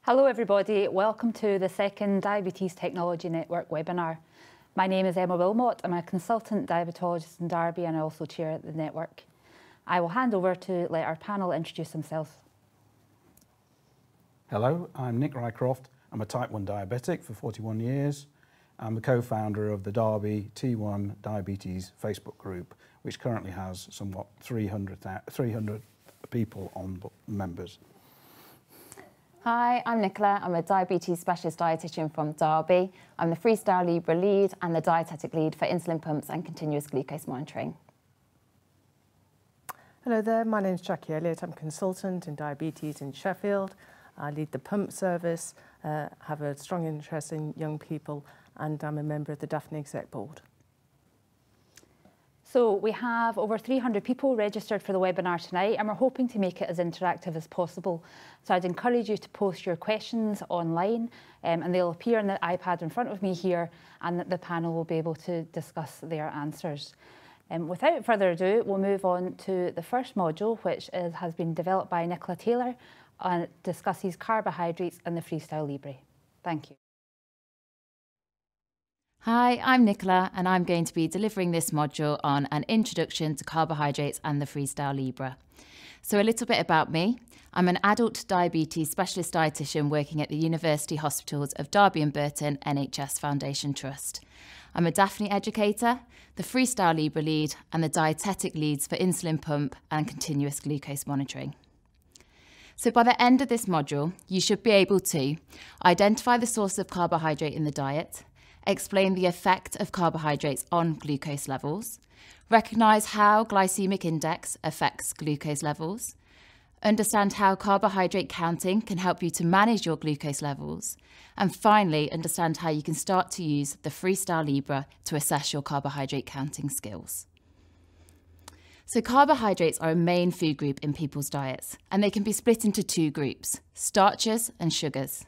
Hello everybody, welcome to the second Diabetes Technology Network webinar. My name is Emma Wilmot, I'm a consultant diabetologist in Derby and I also chair the network. I will hand over to let our panel introduce themselves. Hello, I'm Nick Rycroft. I'm a type 1 diabetic for 41 years. I'm the co-founder of the Derby T1 Diabetes Facebook group, which currently has somewhat 300 people on members. Hi, I'm Nicola. I'm a diabetes specialist dietitian from Derby. I'm the Freestyle Libre lead and the dietetic lead for insulin pumps and continuous glucose monitoring. Hello there, my name is Jackie Elliott. I'm a consultant in diabetes in Sheffield. I lead the pump service, have a strong interest in young people, and I'm a member of the Daphne Exec Board. So we have over 300 people registered for the webinar tonight and we're hoping to make it as interactive as possible. So I'd encourage you to post your questions online and they'll appear on the iPad in front of me here and the panel will be able to discuss their answers. Without further ado, we'll move on to the first module, which has been developed by Nicola Taylor and discusses carbohydrates and the Freestyle Libre. Thank you. Hi, I'm Nicola and I'm going to be delivering this module on an introduction to carbohydrates and the Freestyle Libre. So a little bit about me. I'm an adult diabetes specialist dietitian working at the University Hospitals of Derby and Burton NHS Foundation Trust. I'm a Daphne educator, the Freestyle Libre lead and the dietetic leads for insulin pump and continuous glucose monitoring. So by the end of this module, you should be able to identify the source of carbohydrate in the diet, explain the effect of carbohydrates on glucose levels, recognise how glycaemic index affects glucose levels, understand how carbohydrate counting can help you to manage your glucose levels, and finally understand how you can start to use the Freestyle Libre to assess your carbohydrate counting skills. So carbohydrates are a main food group in people's diets, and they can be split into two groups, starches and sugars.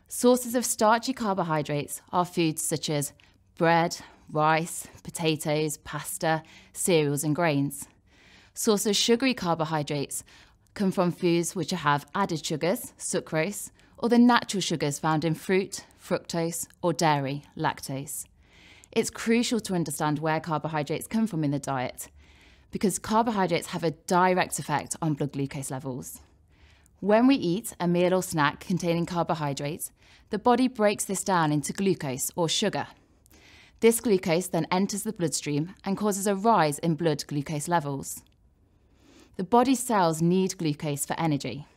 Sources of starchy carbohydrates are foods such as bread, rice, potatoes, pasta, cereals and grains. Sources of sugary carbohydrates come from foods which have added sugars, sucrose, or the natural sugars found in fruit, fructose, or dairy, lactose. It's crucial to understand where carbohydrates come from in the diet because carbohydrates have a direct effect on blood glucose levels. When we eat a meal or snack containing carbohydrates, the body breaks this down into glucose or sugar. This glucose then enters the bloodstream and causes a rise in blood glucose levels. The body's cells need glucose for energy.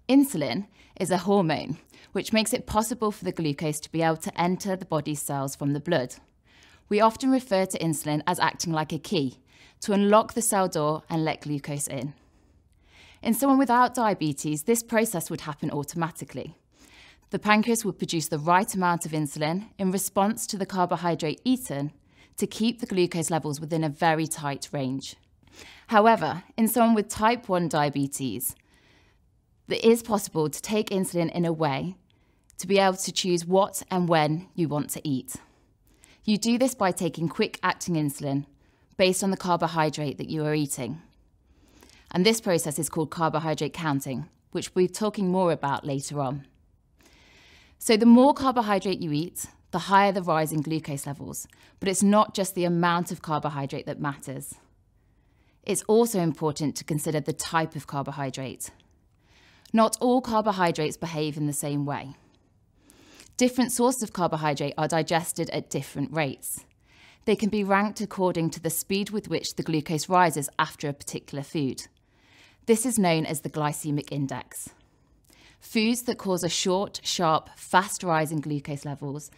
Insulin is a hormone, which makes it possible for the glucose to be able to enter the body's cells from the blood. We often refer to insulin as acting like a key to unlock the cell door and let glucose in. In someone without diabetes, this process would happen automatically. The pancreas would produce the right amount of insulin in response to the carbohydrate eaten to keep the glucose levels within a very tight range. However, in someone with type 1 diabetes, it is possible to take insulin in a way to be able to choose what and when you want to eat. You do this by taking quick-acting insulin based on the carbohydrate that you are eating. And this process is called carbohydrate counting, which we'll be talking more about later on. So the more carbohydrate you eat, the higher the rise in glucose levels. But it's not just the amount of carbohydrate that matters. It's also important to consider the type of carbohydrate. Not all carbohydrates behave in the same way. Different sources of carbohydrate are digested at different rates. They can be ranked according to the speed with which the glucose rises after a particular food. This is known as the Glycaemic Index. Foods that cause a short, sharp, fast rise in glucose levels,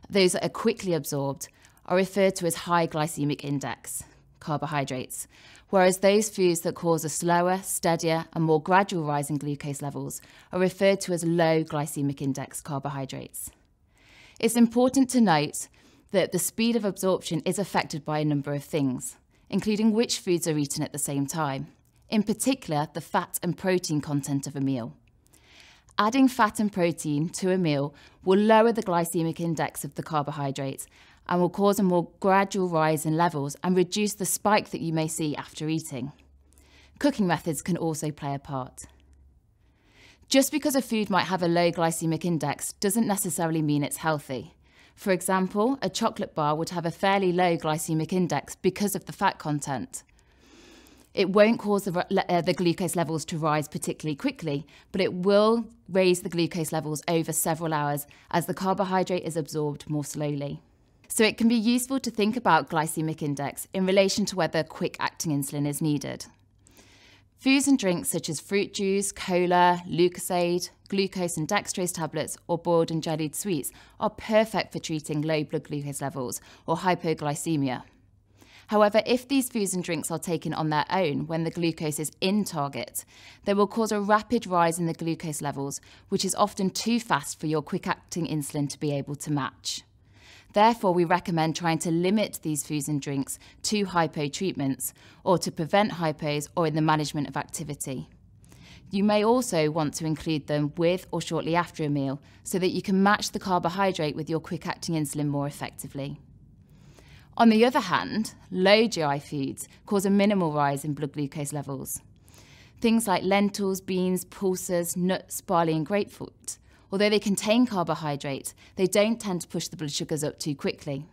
those that are quickly absorbed, are referred to as high glycemic index carbohydrates, whereas those foods that cause a slower, steadier, and more gradual rise in glucose levels are referred to as low glycemic index carbohydrates. It's important to note that the speed of absorption is affected by a number of things, including which foods are eaten at the same time. In particular, the fat and protein content of a meal. Adding fat and protein to a meal will lower the glycemic index of the carbohydrates and will cause a more gradual rise in levels and reduce the spike that you may see after eating. Cooking methods can also play a part. Just because a food might have a low glycaemic index doesn't necessarily mean it's healthy. For example, a chocolate bar would have a fairly low glycaemic index because of the fat content. It won't cause the glucose levels to rise particularly quickly, but it will raise the glucose levels over several hours as the carbohydrate is absorbed more slowly. So it can be useful to think about glycaemic index in relation to whether quick-acting insulin is needed. Foods and drinks such as fruit juice, cola, Lucozade, glucose and dextrose tablets, or boiled and jellied sweets are perfect for treating low blood glucose levels or hypoglycemia. However, if these foods and drinks are taken on their own when the glucose is in target, they will cause a rapid rise in the glucose levels, which is often too fast for your quick-acting insulin to be able to match. Therefore, we recommend trying to limit these foods and drinks to hypo treatments or to prevent hypos or in the management of activity. You may also want to include them with or shortly after a meal so that you can match the carbohydrate with your quick-acting insulin more effectively. On the other hand, low GI foods cause a minimal rise in blood glucose levels. Things like lentils, beans, pulses, nuts, barley and grapefruit. Although they contain carbohydrate, they don't tend to push the blood sugars up too quickly.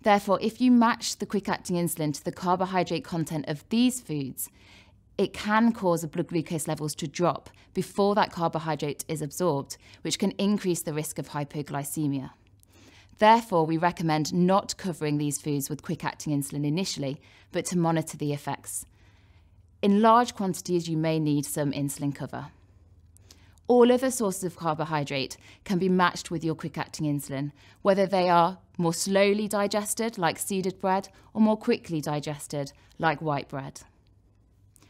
Therefore, if you match the quick-acting insulin to the carbohydrate content of these foods, it can cause the blood glucose levels to drop before that carbohydrate is absorbed, which can increase the risk of hypoglycemia. Therefore, we recommend not covering these foods with quick-acting insulin initially, but to monitor the effects. In large quantities, you may need some insulin cover. All other sources of carbohydrate can be matched with your quick-acting insulin, whether they are more slowly digested, like seeded bread, or more quickly digested, like white bread.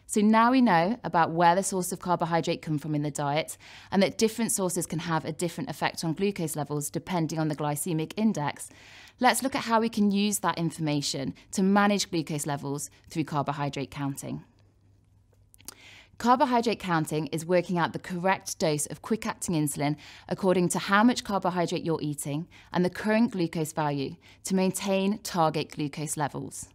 So now we know about where the source of carbohydrate come from in the diet, and that different sources can have a different effect on glucose levels depending on the glycaemic index. Let's look at how we can use that information to manage glucose levels through carbohydrate counting. Carbohydrate counting is working out the correct dose of quick-acting insulin according to how much carbohydrate you're eating and the current glucose value to maintain target glucose levels.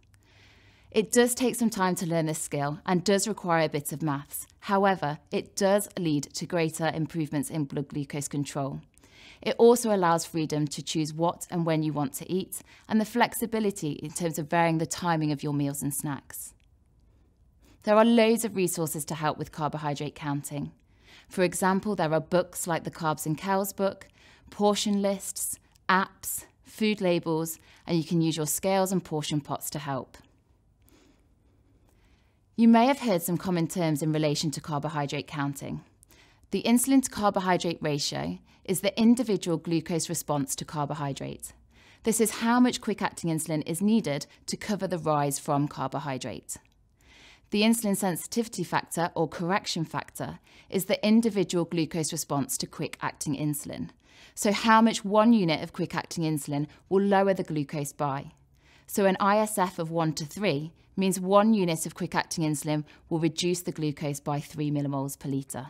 It does take some time to learn this skill and does require a bit of maths. However, it does lead to greater improvements in blood glucose control. It also allows freedom to choose what and when you want to eat and the flexibility in terms of varying the timing of your meals and snacks. There are loads of resources to help with carbohydrate counting. For example, there are books like the Carbs and Cows book, portion lists, apps, food labels, and you can use your scales and portion pots to help. You may have heard some common terms in relation to carbohydrate counting. The insulin to carbohydrate ratio is the individual glucose response to carbohydrate. This is how much quick-acting insulin is needed to cover the rise from carbohydrate. The insulin sensitivity factor, or correction factor, is the individual glucose response to quick-acting insulin. So how much 1 unit of quick-acting insulin will lower the glucose by. So an ISF of 1 to 3 means 1 unit of quick-acting insulin will reduce the glucose by 3 millimoles per litre.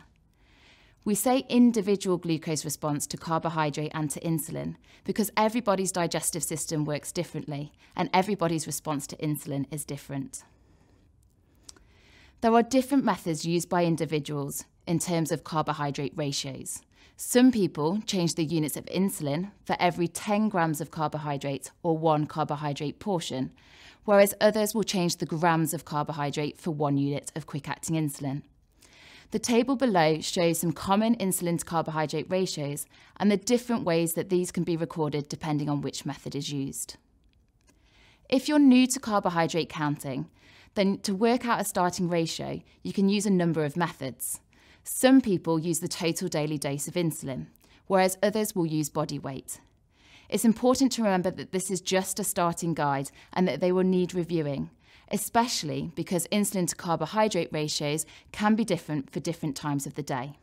We say individual glucose response to carbohydrate and to insulin because everybody's digestive system works differently and everybody's response to insulin is different. There are different methods used by individuals in terms of carbohydrate ratios. Some people change the units of insulin for every 10 grams of carbohydrate or 1 carbohydrate portion, whereas others will change the grams of carbohydrate for 1 unit of quick-acting insulin. The table below shows some common insulin to carbohydrate ratios and the different ways that these can be recorded depending on which method is used. If you're new to carbohydrate counting, then to work out a starting ratio, you can use a number of methods. Some people use the total daily dose of insulin, whereas others will use body weight. It's important to remember that this is just a starting guide and that they will need reviewing, especially because insulin to carbohydrate ratios can be different for different times of the day.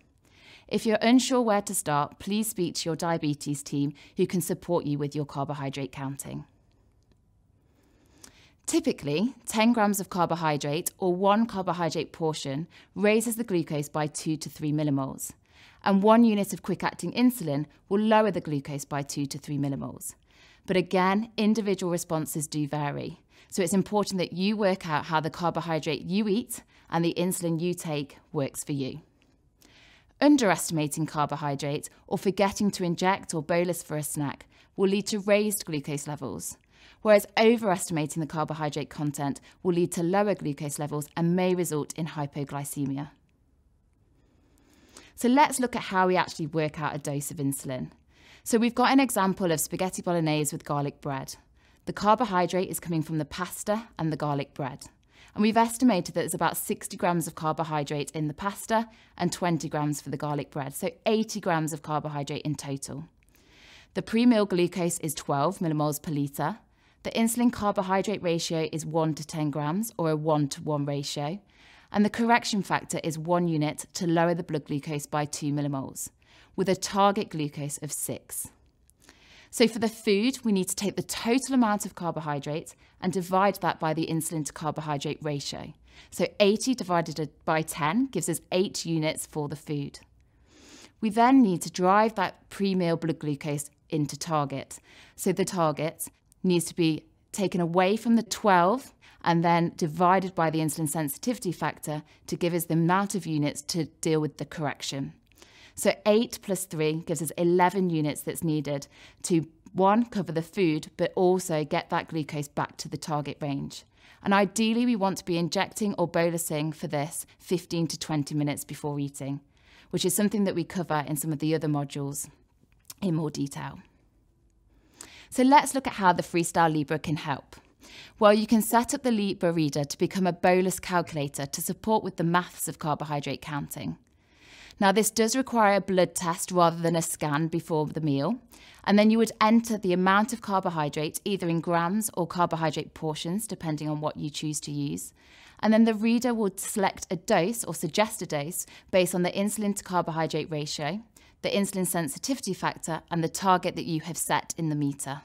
If you're unsure where to start, please speak to your diabetes team who can support you with your carbohydrate counting. Typically, 10 grams of carbohydrate or 1 carbohydrate portion raises the glucose by 2 to 3 millimoles, and 1 unit of quick-acting insulin will lower the glucose by 2 to 3 millimoles. But again, individual responses do vary, so it's important that you work out how the carbohydrate you eat and the insulin you take works for you. Underestimating carbohydrate or forgetting to inject or bolus for a snack will lead to raised glucose levels, whereas overestimating the carbohydrate content will lead to lower glucose levels and may result in hypoglycemia. So let's look at how we actually work out a dose of insulin. So we've got an example of spaghetti bolognese with garlic bread. The carbohydrate is coming from the pasta and the garlic bread. And we've estimated that there's about 60 grams of carbohydrate in the pasta and 20 grams for the garlic bread, so 80 grams of carbohydrate in total. The pre-meal glucose is 12 millimoles per litre. The insulin carbohydrate ratio is 1 to 10 grams, or a 1-to-1 ratio. And the correction factor is 1 unit to lower the blood glucose by 2 millimoles, with a target glucose of 6. So for the food, we need to take the total amount of carbohydrate and divide that by the insulin to carbohydrate ratio. So 80 divided by 10 gives us 8 units for the food. We then need to drive that pre-meal blood glucose into target. So the target needs to be taken away from the 12 and then divided by the insulin sensitivity factor to give us the amount of units to deal with the correction. So 8 plus 3 gives us 11 units that's needed to, 1, cover the food, but also get that glucose back to the target range. And ideally, we want to be injecting or bolusing for this 15 to 20 minutes before eating, which is something that we cover in some of the other modules in more detail. So let's look at how the Freestyle Libre can help. Well, you can set up the Libre reader to become a bolus calculator to support with the maths of carbohydrate counting. Now, this does require a blood test rather than a scan before the meal, and then you would enter the amount of carbohydrate either in grams or carbohydrate portions, depending on what you choose to use. And then the reader would select a dose or suggest a dose based on the insulin to carbohydrate ratio, the insulin sensitivity factor, and the target that you have set in the meter.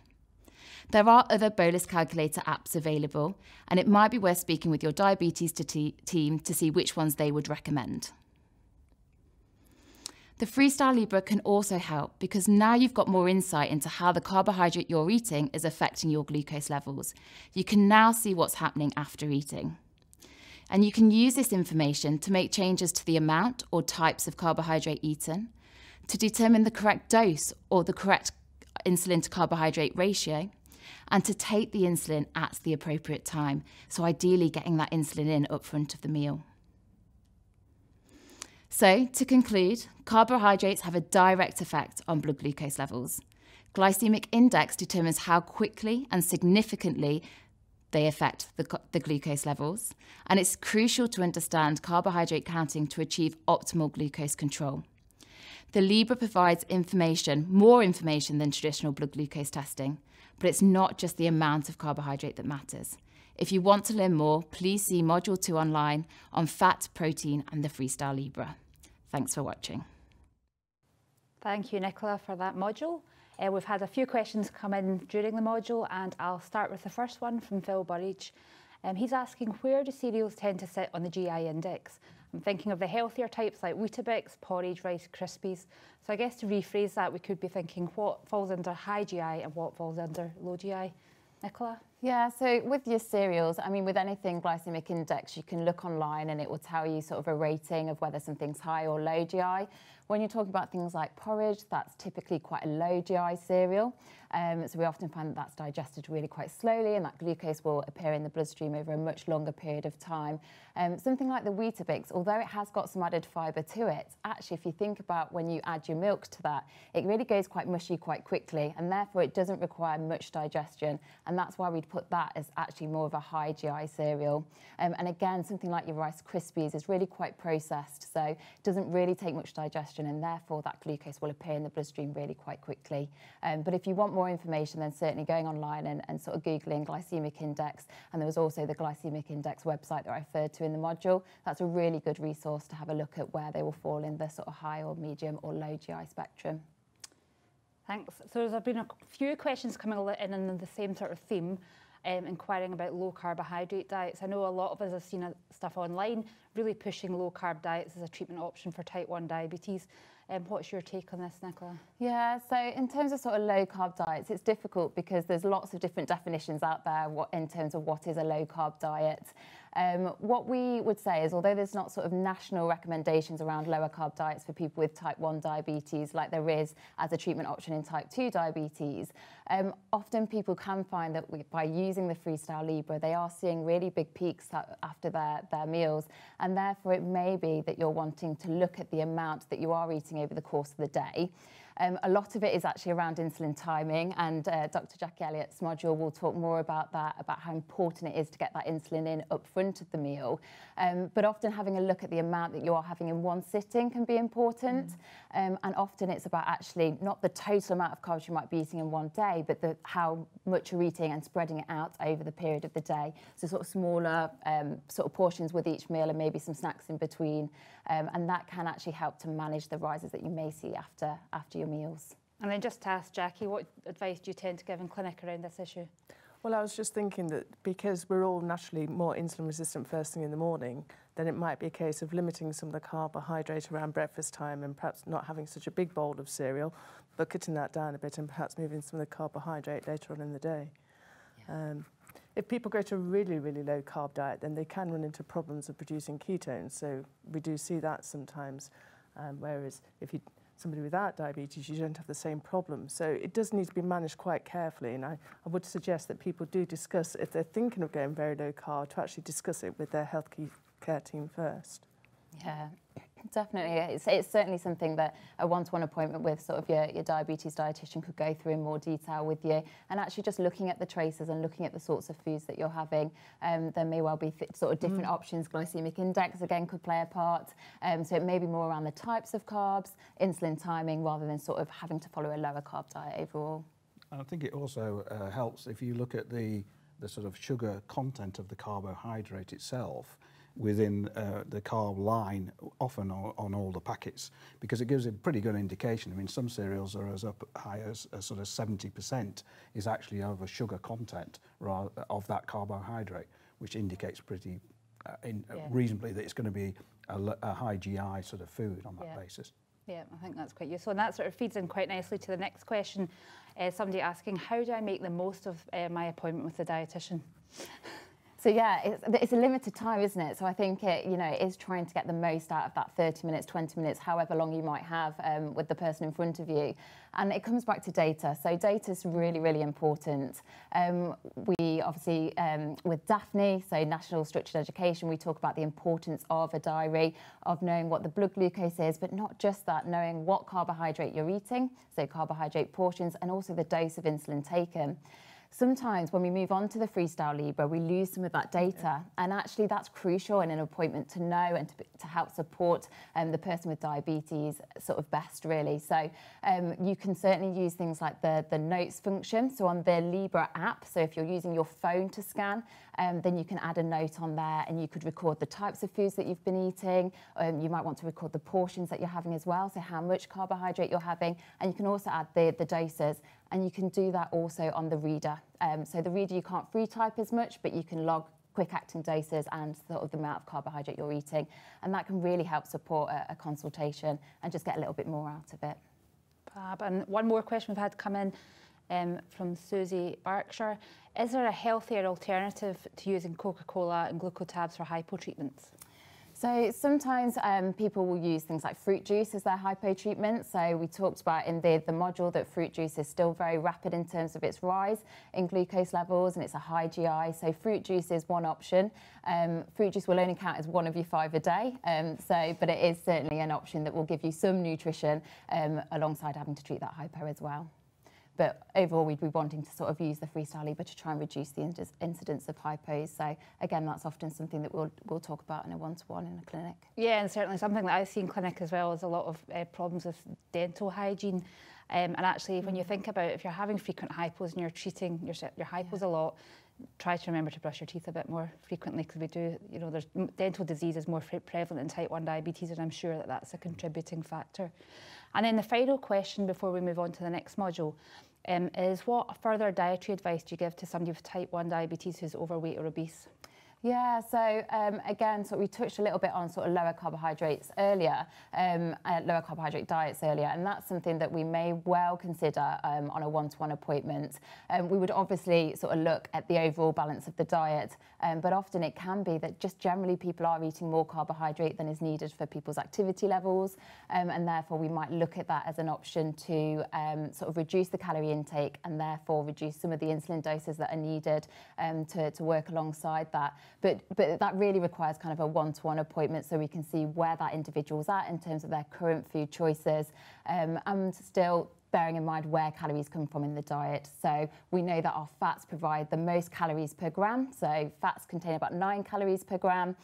There are other bolus calculator apps available, and it might be worth speaking with your diabetes team to see which ones they would recommend. The Freestyle Libre can also help because now you've got more insight into how the carbohydrate you're eating is affecting your glucose levels. You can now see what's happening after eating. And you can use this information to make changes to the amount or types of carbohydrate eaten, to determine the correct dose or the correct insulin to carbohydrate ratio, and to take the insulin at the appropriate time. So ideally getting that insulin in up front of the meal. So, to conclude, carbohydrates have a direct effect on blood glucose levels. Glycaemic index determines how quickly and significantly they affect the glucose levels, and it's crucial to understand carbohydrate counting to achieve optimal glucose control. The Libre provides information, more information than traditional blood glucose testing, but it's not just the amount of carbohydrate that matters. If you want to learn more, please see Module 2 online on fat, protein and the Freestyle Libre. Thanks for watching. Thank you, Nicola, for that module. We've had a few questions come in during the module, and I'll start with the first one from Phil Burridge. He's asking, where do cereals tend to sit on the GI index? I'm thinking of the healthier types like Weetabix, porridge, Rice Krispies. So I guess to rephrase that, we could be thinking what falls under high GI and what falls under low GI. Nicola? Yeah, so with your cereals, I mean, with anything glycemic index, you can look online and it will tell you sort of a rating of whether something's high or low GI. When you're talking about things like porridge, that's typically quite a low GI cereal. So we often find that that's digested really quite slowly and that glucose will appear in the bloodstream over a much longer period of time. Something like the Weetabix, although it has got some added fibre to it, actually if you think about when you add your milk to that, it really goes quite mushy quite quickly and therefore it doesn't require much digestion, and that's why we'd put that as actually more of a high GI cereal. And again, something like your Rice Krispies is really quite processed, so it doesn't really take much digestion and therefore that glucose will appear in the bloodstream really quite quickly. But if you want more information, then certainly going online and sort of Googling glycemic index, and there was also the glycemic index website that I referred to in the module. That's a really good resource to have a look at where they will fall in the sort of high or medium or low GI spectrum. Thanks. So there's been a few questions coming in the same sort of theme, inquiring about low carbohydrate diets. I know a lot of us have seen stuff online really pushing low carb diets as a treatment option for type 1 diabetes. What's your take on this, Nicola? Yeah, so in terms of sort of low carb diets, it's difficult because there's lots of different definitions out there in terms of what is a low carb diet. What we would say is, although there's not sort of national recommendations around lower carb diets for people with type 1 diabetes like there is as a treatment option in type 2 diabetes, often people can find that by using the Freestyle Libre, they are seeing really big peaks after their meals, and therefore it may be that you're wanting to look at the amount that you are eating over the course of the day. A lot of it is actually around insulin timing, and Dr. Jackie Elliott's module will talk more about that, about how important it is to get that insulin in up front of the meal. But often having a look at the amount that you are having in one sitting can be important. And often it's about actually not the total amount of carbs you might be eating in one day, but how much you're eating and spreading it out over the period of the day. So sort of smaller sort of portions with each meal and maybe some snacks in between. And that can actually help to manage the rises that you may see after your meals. And then just to ask Jackie, what advice do you tend to give in clinic around this issue? Well, I was just thinking that because we're all naturally more insulin resistant first thing in the morning, then it might be a case of limiting some of the carbohydrate around breakfast time and perhaps not having such a big bowl of cereal, but cutting that down a bit and perhaps moving some of the carbohydrate later on in the day. Yeah. If people go to a really, really low carb diet, then they can run into problems of producing ketones. So we do see that sometimes, whereas if somebody without diabetes, you don't have the same problem. So it does need to be managed quite carefully. And I would suggest that people do discuss, if they're thinking of going very low carb, to actually discuss it with their health care team first. Yeah, definitely. It's certainly something that a one-to-one appointment with sort of your diabetes dietitian could go through in more detail with you, and actually just looking at the traces and looking at the sorts of foods that you're having. There may well be sort of different options. Glycaemic index again could play a part. So it may be more around the types of carbs, insulin timing, rather than sort of having to follow a lower carb diet overall. I think it also helps if you look at the sort of sugar content of the carbohydrate itself within the carb line, often on all the packets, because it gives a pretty good indication. I mean, some cereals are as up high as sort of 70% is actually of a sugar content of that carbohydrate, which indicates pretty reasonably that it's going to be a high GI sort of food on that basis. Yeah, I think that's quite useful. And that sort of feeds in quite nicely to the next question. Somebody asking, how do I make the most of my appointment with the dietitian? So yeah, it's a limited time, isn't it? So I think it is trying to get the most out of that 30 minutes, 20 minutes, however long you might have with the person in front of you. And it comes back to data. So data is really, really important. We obviously, with Daphne, so National Structured Education, we talk about the importance of a diary, of knowing what the blood glucose is, but not just that, knowing what carbohydrate you're eating, so carbohydrate portions, and also the dose of insulin taken. Sometimes when we move on to the Freestyle Libre, we lose some of that data, and actually that's crucial in an appointment to know and to help support the person with diabetes sort of best, really. So you can certainly use things like the notes function. So on the Libre app, so if you're using your phone to scan, then you can add a note on there, and you could record the types of foods that you've been eating. You might want to record the portions that you're having as well, so how much carbohydrate you're having, and you can also add the doses. And you can do that also on the reader. So the reader, you can't free type as much, but you can log quick acting doses and sort of the amount of carbohydrate you're eating. And that can really help support a consultation and just get a little bit more out of it. Fab. And one more question we've had come in from Susie Berkshire. Is there a healthier alternative to using Coca-Cola and glucotabs for hypo treatments? So sometimes people will use things like fruit juice as their hypo treatment. So we talked about in the module that fruit juice is still very rapid in terms of its rise in glucose levels, and it's a high GI. So fruit juice is one option. Fruit juice will only count as one of your 5 a day. But it is certainly an option that will give you some nutrition alongside having to treat that hypo as well. But overall, we'd be wanting to sort of use the Freestyle Libre to try and reduce the incidence of hypos. So again, that's often something that we'll talk about in a one-to-one in a clinic. Yeah, and certainly something that I see in clinic as well is a lot of problems with dental hygiene. And actually, when you think about if you're having frequent hypos and you're treating your hypos a lot, try to remember to brush your teeth a bit more frequently, because we do, there's dental disease is more prevalent in type 1 diabetes, and I'm sure that that's a contributing factor. And then the final question before we move on to the next module is, what further dietary advice do you give to somebody with type 1 diabetes who's overweight or obese? Yeah, so again, we touched a little bit on sort of lower carbohydrates earlier, lower carbohydrate diets earlier, and that's something that we may well consider on a one-to-one appointment. We would obviously sort of look at the overall balance of the diet, but often it can be that just generally people are eating more carbohydrate than is needed for people's activity levels, and therefore we might look at that as an option to sort of reduce the calorie intake and therefore reduce some of the insulin doses that are needed to work alongside that. But that really requires kind of a one-to-one appointment so we can see where that individual's at in terms of their current food choices, and still bearing in mind where calories come from in the diet. So we know that our fats provide the most calories per gram. So fats contain about 9 calories per gram.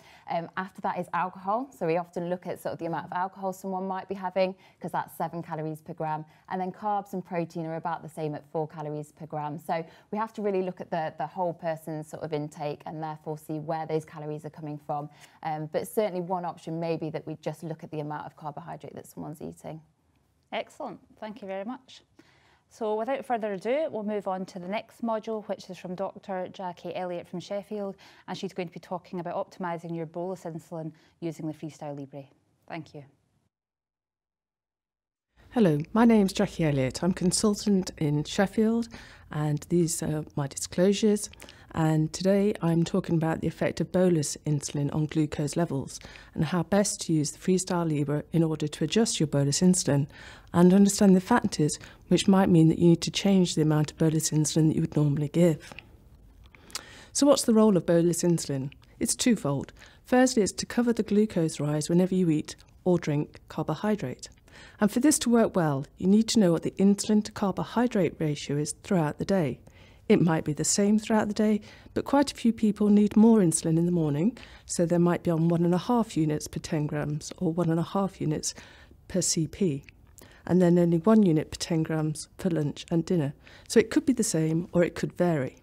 After that is alcohol. So we often look at sort of the amount of alcohol someone might be having because that's 7 calories per gram. And then carbs and protein are about the same at 4 calories per gram. So we have to really look at the whole person's sort of intake and therefore see where those calories are coming from. But certainly one option may be that we just look at the amount of carbohydrate that someone's eating. Excellent, thank you very much. So without further ado, we'll move on to the next module, which is from Dr. Jackie Elliott from Sheffield, and she's going to be talking about optimising your bolus insulin using the Freestyle Libre. Thank you. Hello, my name's Jackie Elliott. I'm consultant in Sheffield, and these are my disclosures. And today I'm talking about the effect of bolus insulin on glucose levels and how best to use the Freestyle Libre in order to adjust your bolus insulin and understand the factors which might mean that you need to change the amount of bolus insulin that you would normally give. So what's the role of bolus insulin? It's twofold. Firstly, it's to cover the glucose rise whenever you eat or drink carbohydrate. And for this to work well, you need to know what the insulin to carbohydrate ratio is throughout the day. It might be the same throughout the day, but quite a few people need more insulin in the morning, so they might be on 1.5 units per 10 grams or 1.5 units per CP, and then only 1 unit per 10 grams for lunch and dinner. So it could be the same or it could vary.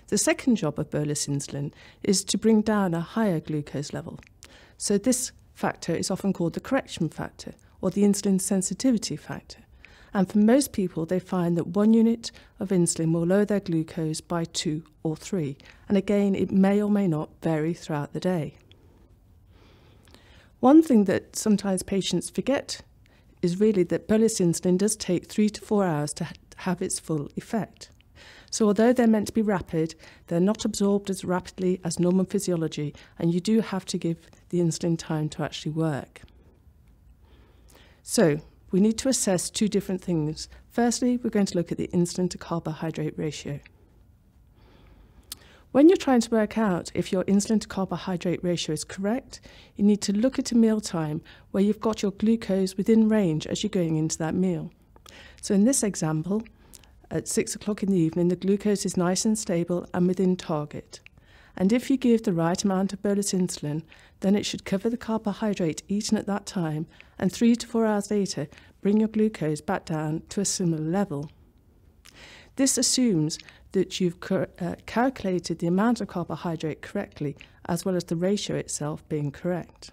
The second job of bolus insulin is to bring down a higher glucose level. So this factor is often called the correction factor or the insulin sensitivity factor. And for most people, they find that 1 unit of insulin will lower their glucose by 2 or 3. And again, it may or may not vary throughout the day. One thing that sometimes patients forget is really that bolus insulin does take 3 to 4 hours to have its full effect. So although they're meant to be rapid, they're not absorbed as rapidly as normal physiology, and you do have to give the insulin time to actually work. So we need to assess 2 different things. Firstly, we're going to look at the insulin to carbohydrate ratio. When you're trying to work out if your insulin to carbohydrate ratio is correct, you need to look at a meal time where you've got your glucose within range as you're going into that meal. So in this example, at 6 o'clock in the evening, the glucose is nice and stable and within target. And if you give the right amount of bolus insulin, then it should cover the carbohydrate eaten at that time, and 3 to 4 hours later, bring your glucose back down to a similar level. This assumes that you've calculated the amount of carbohydrate correctly, as well as the ratio itself being correct.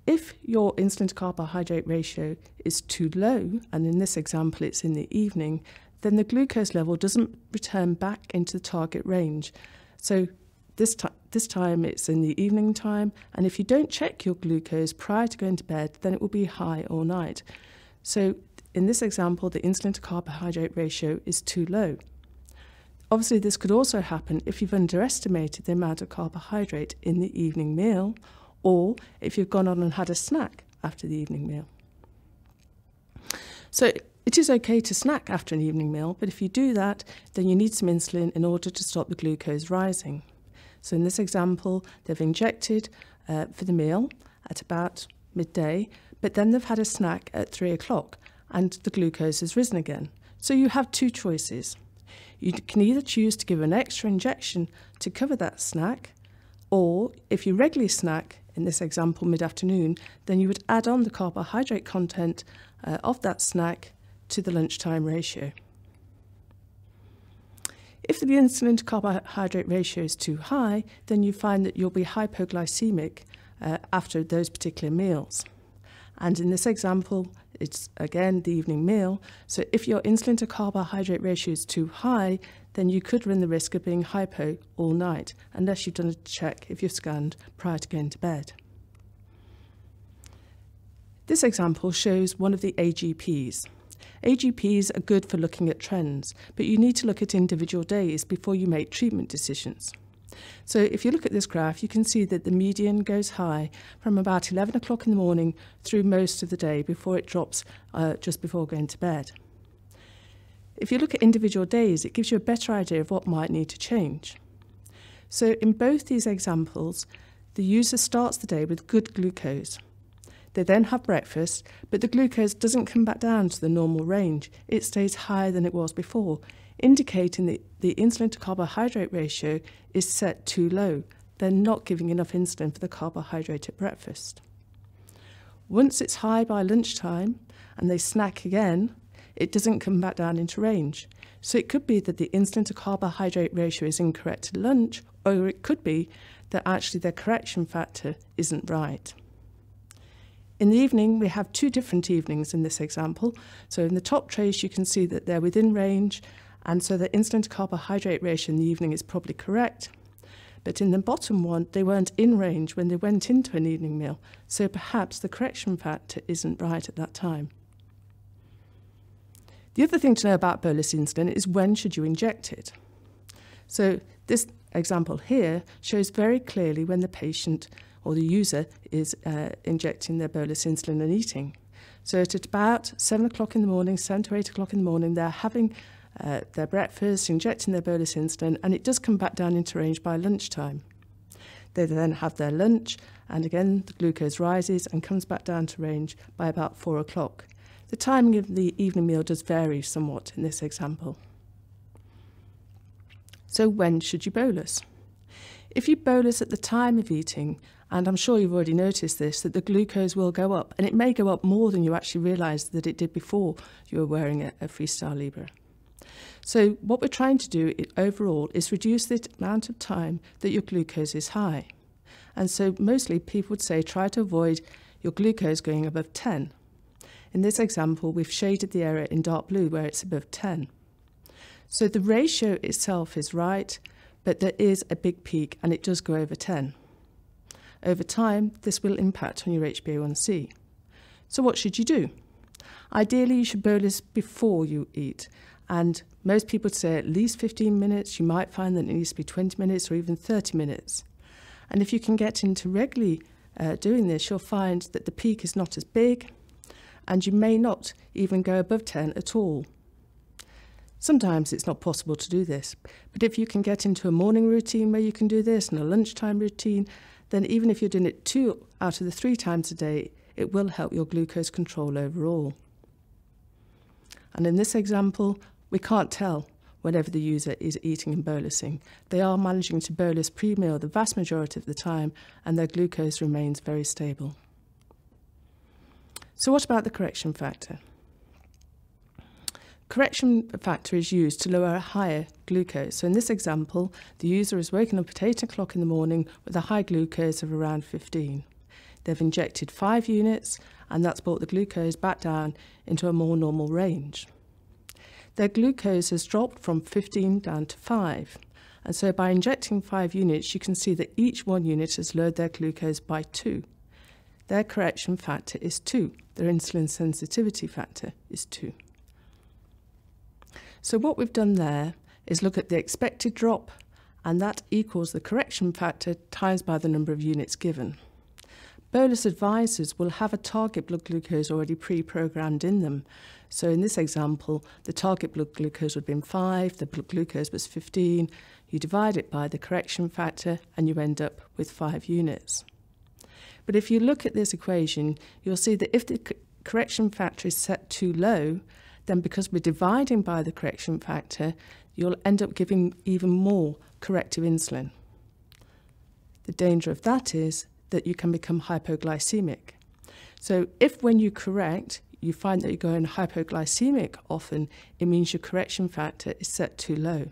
If your insulin to carbohydrate ratio is too low, and in this example it's in the evening, then the glucose level doesn't return back into the target range. So this time it's in the evening time, and if you don't check your glucose prior to going to bed, then it will be high all night. So in this example, the insulin to carbohydrate ratio is too low. Obviously, this could also happen if you've underestimated the amount of carbohydrate in the evening meal, or if you've gone on and had a snack after the evening meal. So it is okay to snack after an evening meal, but if you do that, then you need some insulin in order to stop the glucose rising. So in this example, they've injected for the meal at about midday, but then they've had a snack at 3 o'clock and the glucose has risen again. So you have 2 choices. You can either choose to give an extra injection to cover that snack, or if you regularly snack, in this example mid-afternoon, then you would add on the carbohydrate content of that snack to the lunchtime ratio. If the insulin to carbohydrate ratio is too high, then you find that you'll be hypoglycemic after those particular meals. And in this example, it's again the evening meal. So if your insulin to carbohydrate ratio is too high, then you could run the risk of being hypo all night, unless you've done a check if you've scanned prior to going to bed. This example shows one of the AGPs. AGPs are good for looking at trends, but you need to look at individual days before you make treatment decisions. So if you look at this graph, you can see that the median goes high from about 11 o'clock in the morning through most of the day before it drops just before going to bed. If you look at individual days, it gives you a better idea of what might need to change. So in both these examples, the user starts the day with good glucose. They then have breakfast, but the glucose doesn't come back down to the normal range. It stays higher than it was before, indicating that the insulin to carbohydrate ratio is set too low. They're not giving enough insulin for the carbohydrate at breakfast. Once it's high by lunchtime and they snack again, it doesn't come back down into range. So it could be that the insulin to carbohydrate ratio is incorrect at lunch, or it could be that actually their correction factor isn't right. In the evening, we have two different evenings in this example. So in the top trace, you can see that they're within range, and so the insulin to carbohydrate ratio in the evening is probably correct. But in the bottom one, they weren't in range when they went into an evening meal, so perhaps the correction factor isn't right at that time. The other thing to know about bolus insulin is when should you inject it. So this example here shows very clearly when the patient or the user is injecting their bolus insulin and eating. So at about 7 o'clock in the morning, 7 to 8 o'clock in the morning, they're having their breakfast, injecting their bolus insulin, and it does come back down into range by lunchtime. They then have their lunch, and again, the glucose rises and comes back down to range by about 4 o'clock. The timing of the evening meal does vary somewhat in this example. So when should you bolus? If you bolus at the time of eating, and I'm sure you've already noticed this, that the glucose will go up, and it may go up more than you actually realised that it did before you were wearing a Freestyle Libre. So what we're trying to do overall is reduce the amount of time that your glucose is high. And so mostly people would say try to avoid your glucose going above 10. In this example, we've shaded the area in dark blue where it's above 10. So the ratio itself is right, but there is a big peak and it does go over 10. Over time, this will impact on your HbA1c. So what should you do? Ideally, you should bolus before you eat. And most people would say at least 15 minutes. You might find that it needs to be 20 minutes or even 30 minutes. And if you can get into regularly doing this, you'll find that the peak is not as big, and you may not even go above 10 at all. Sometimes it's not possible to do this, but if you can get into a morning routine where you can do this and a lunchtime routine, then even if you're doing it 2 out of the 3 times a day, it will help your glucose control overall. And in this example, we can't tell whenever the user is eating and bolusing. They are managing to bolus pre-meal the vast majority of the time, and their glucose remains very stable. So what about the correction factor? Correction factor is used to lower a higher glucose. So in this example, the user is waking up at 8 o'clock in the morning with a high glucose of around 15. They've injected 5 units, and that's brought the glucose back down into a more normal range. Their glucose has dropped from 15 down to 5. And so by injecting 5 units, you can see that each 1 unit has lowered their glucose by 2. Their correction factor is 2. Their insulin sensitivity factor is 2. So what we've done there is look at the expected drop, and that equals the correction factor times by the number of units given. Bolus advisors will have a target blood glucose already pre-programmed in them. So in this example, the target blood glucose would have been 5, the blood glucose was 15. You divide it by the correction factor and you end up with 5 units. But if you look at this equation, you'll see that if the correction factor is set too low, then because we're dividing by the correction factor, you'll end up giving even more corrective insulin. The danger of that is that you can become hypoglycemic. So if when you correct, you find that you're going hypoglycemic often, it means your correction factor is set too low.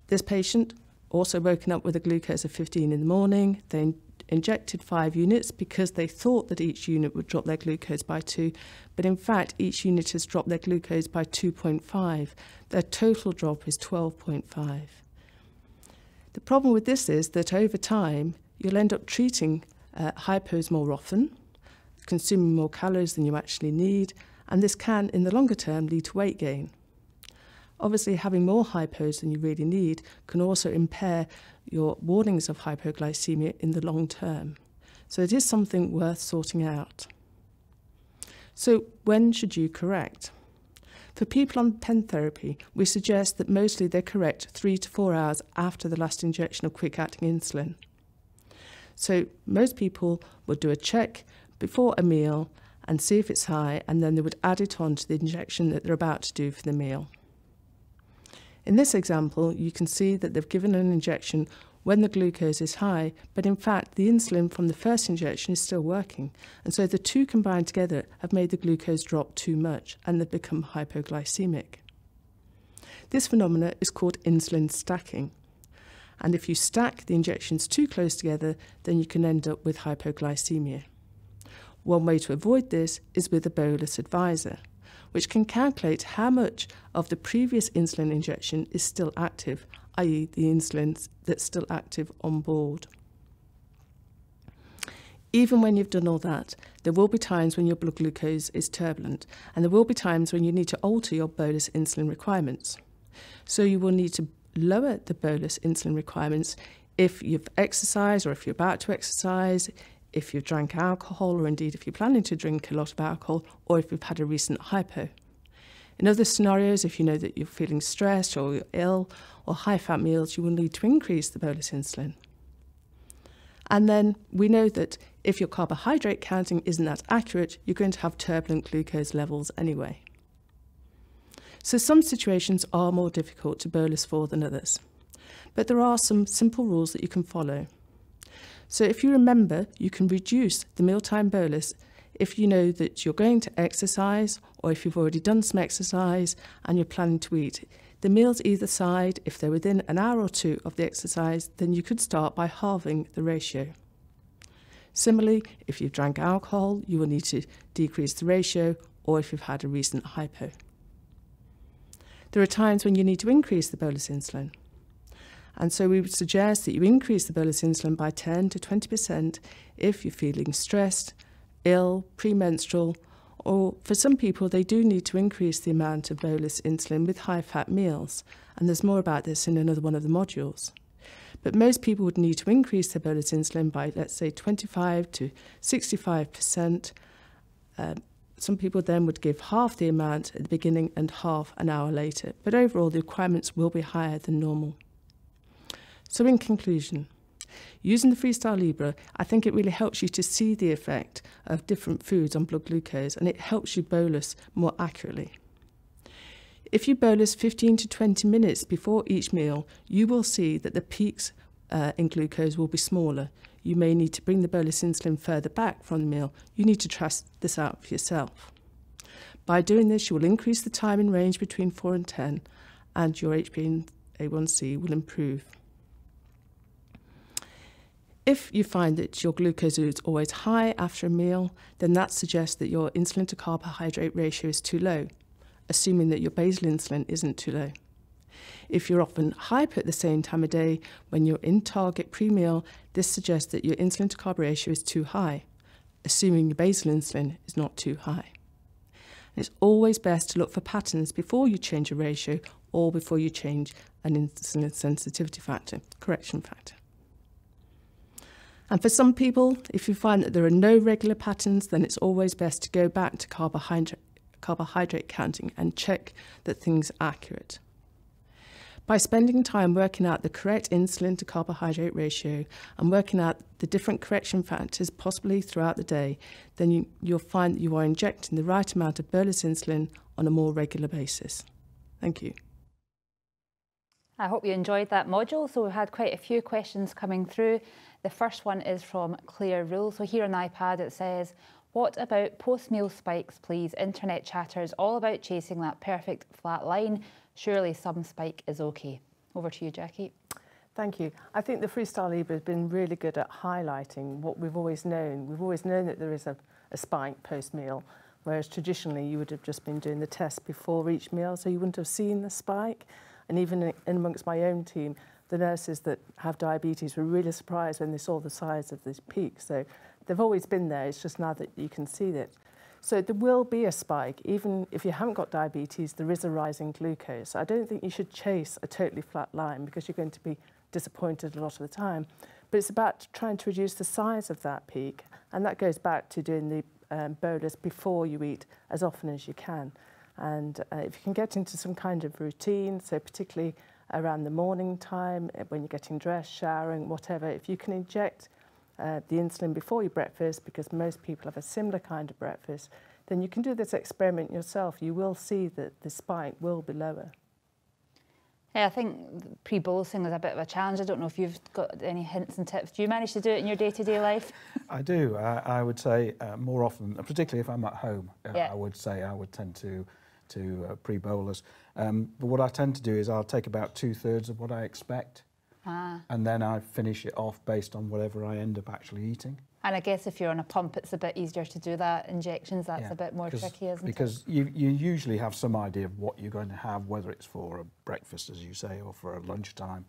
This patient also woken up with a glucose of 15 in the morning. They injected 5 units because they thought that each unit would drop their glucose by 2, but in fact each unit has dropped their glucose by 2.5. Their total drop is 12.5. The problem with this is that over time you'll end up treating hypos more often, consuming more calories than you actually need, and this can, in the longer term, lead to weight gain. Obviously, having more hypos than you really need can also impair your warnings of hypoglycemia in the long term. So it is something worth sorting out. So when should you correct? For people on pen therapy, we suggest that mostly they correct 3 to 4 hours after the last injection of quick-acting insulin. So most people would do a check before a meal and see if it's high, and then they would add it on to the injection that they're about to do for the meal. In this example, you can see that they've given an injection when the glucose is high, but in fact the insulin from the first injection is still working, and so the two combined together have made the glucose drop too much and they've become hypoglycemic. This phenomenon is called insulin stacking, and if you stack the injections too close together, then you can end up with hypoglycemia. One way to avoid this is with a bolus advisor, which can calculate how much of the previous insulin injection is still active, i.e. the insulin that's still active on board. Even when you've done all that, there will be times when your blood glucose is turbulent, and there will be times when you need to alter your bolus insulin requirements. So you will need to lower the bolus insulin requirements if you've exercised or if you're about to exercise, if you've drank alcohol, or indeed if you're planning to drink a lot of alcohol, or if you've had a recent hypo. In other scenarios, if you know that you're feeling stressed or you're ill or high-fat meals, you will need to increase the bolus insulin. And then we know that if your carbohydrate counting isn't that accurate, you're going to have turbulent glucose levels anyway. So some situations are more difficult to bolus for than others, but there are some simple rules that you can follow. So if you remember, you can reduce the mealtime bolus if you know that you're going to exercise, or if you've already done some exercise and you're planning to eat. The meals either side, if they're within an hour or two of the exercise, then you could start by halving the ratio. Similarly, if you've drank alcohol, you will need to decrease the ratio, or if you've had a recent hypo. There are times when you need to increase the bolus insulin. And so we would suggest that you increase the bolus insulin by 10 to 20% if you're feeling stressed, ill, premenstrual, or for some people they do need to increase the amount of bolus insulin with high-fat meals. And there's more about this in another one of the modules. But most people would need to increase their bolus insulin by, let's say, 25 to 65%. Some people then would give half the amount at the beginning and half an hour later. But overall, the requirements will be higher than normal. So in conclusion, using the Freestyle Libre, I think it really helps you to see the effect of different foods on blood glucose, and it helps you bolus more accurately. If you bolus 15 to 20 minutes before each meal, you will see that the peaks in glucose will be smaller. You may need to bring the bolus insulin further back from the meal. You need to test this out for yourself. By doing this, you will increase the time in range between 4 and 10, and your HbA1c will improve. If you find that your glucose is always high after a meal, then that suggests that your insulin to carbohydrate ratio is too low, assuming that your basal insulin isn't too low. If you're often hyper at the same time of day when you're in target pre-meal, this suggests that your insulin to carb ratio is too high, assuming your basal insulin is not too high. And it's always best to look for patterns before you change a ratio or before you change an insulin sensitivity factor, correction factor. And for some people, if you find that there are no regular patterns, then it's always best to go back to carbohydrate counting and check that things are accurate. By spending time working out the correct insulin to carbohydrate ratio and working out the different correction factors possibly throughout the day, then you'll find that you are injecting the right amount of bolus insulin on a more regular basis. Thank you. I hope you enjoyed that module. So we've had quite a few questions coming through. The first one is from Claire Rule. So here on the iPad it says, what about post-meal spikes, please? Internet chatter is all about chasing that perfect flat line. Surely some spike is okay. Over to you, Jackie. Thank you. I think the Freestyle Libre has been really good at highlighting what we've always known. We've always known that there is a spike post-meal, whereas traditionally you would have just been doing the test before each meal, so you wouldn't have seen the spike. And even in amongst my own team, the nurses that have diabetes were really surprised when they saw the size of this peak. So they've always been there, it's just now that you can see it. So there will be a spike. Even if you haven't got diabetes, there is a rise in glucose. So I don't think you should chase a totally flat line because you're going to be disappointed a lot of the time. But it's about trying to reduce the size of that peak. And that goes back to doing the bolus before you eat as often as you can. And if you can get into some kind of routine, so particularly around the morning time, when you're getting dressed, showering, whatever, if you can inject the insulin before your breakfast, because most people have a similar kind of breakfast, then you can do this experiment yourself. You will see that the spike will be lower. Yeah, I think pre-bolusing is a bit of a challenge. I don't know if you've got any hints and tips. Do you manage to do it in your day-to-day life? I do. I would say more often, particularly if I'm at home, yeah. I would say I would tend to pre-bolus. But what I tend to do is I'll take about 2/3 of what I expect, and then I finish it off based on whatever I end up actually eating. And I guess if you're on a pump, it's a bit easier to do that. Injections, that's a bit more tricky, isn't it? Because you usually have some idea of what you're going to have, whether it's for a breakfast, as you say, or for a lunchtime.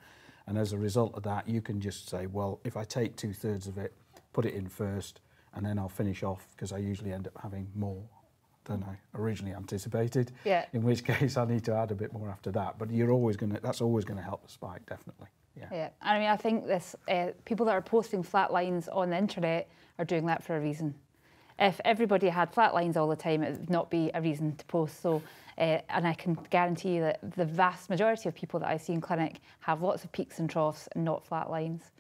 And as a result of that, you can just say, well, if I take 2/3 of it, put it in first, and then I'll finish off, because I usually end up having more than I originally anticipated. Yeah. In which case, I need to add a bit more after that. But you're always going to, that's always going to help the spike, definitely. Yeah. Yeah, I mean, I think this people that are posting flat lines on the internet are doing that for a reason. If everybody had flat lines all the time, it would not be a reason to post. So, and I can guarantee you that the vast majority of people that I see in clinic have lots of peaks and troughs and not flat lines.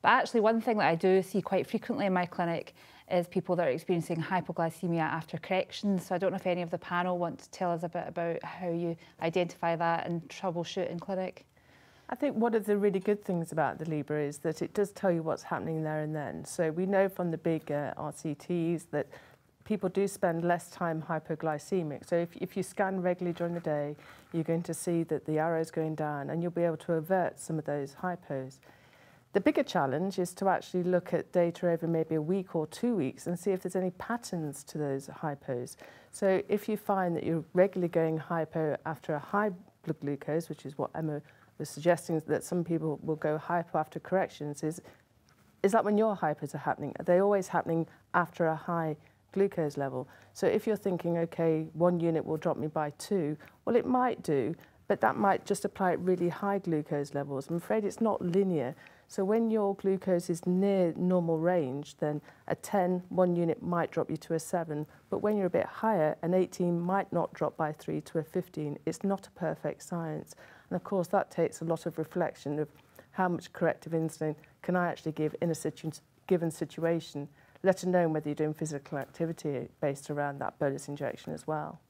But actually, one thing that I do see quite frequently in my clinic is people that are experiencing hypoglycemia after corrections. So I don't know if any of the panel want to tell us a bit about how you identify that and troubleshoot in clinic. I think one of the really good things about the Libre is that it does tell you what's happening there and then. So we know from the big RCTs that people do spend less time hypoglycemic. So if you scan regularly during the day, you're going to see that the arrow's going down and you'll be able to avert some of those hypos. The bigger challenge is to actually look at data over maybe a week or 2 weeks and see if there's any patterns to those hypos. So if you find that you're regularly going hypo after a high blood glucose, which is what Emma was suggesting, that some people will go hypo after corrections, is that when your hypos are happening? Are they always happening after a high glucose level? So if you're thinking, okay, 1 unit will drop me by 2, well, it might do, but that might just apply at really high glucose levels. I'm afraid it's not linear. So when your glucose is near normal range, then a 10, 1 unit might drop you to a 7. But when you're a bit higher, an 18 might not drop by 3 to a 15. It's not a perfect science. And of course, that takes a lot of reflection of how much corrective insulin can I actually give in a given situation, let alone whether you're doing physical activity based around that bolus injection as well.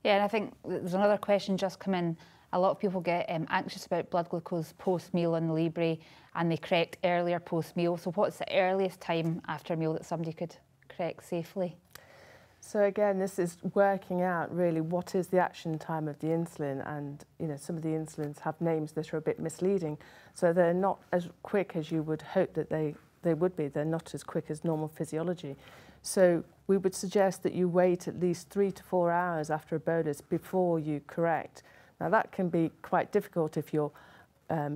Yeah, and I think there's another question just come in. A lot of people get anxious about blood glucose post-meal on the Libre, and they correct earlier post-meal. So what's the earliest time after a meal that somebody could correct safely? So again, this is working out really what is the action time of the insulin, and some of the insulins have names that are a bit misleading. So they're not as quick as you would hope that they would be. They're not as quick as normal physiology. So we would suggest that you wait at least 3 to 4 hours after a bolus before you correct. Now that can be quite difficult if you're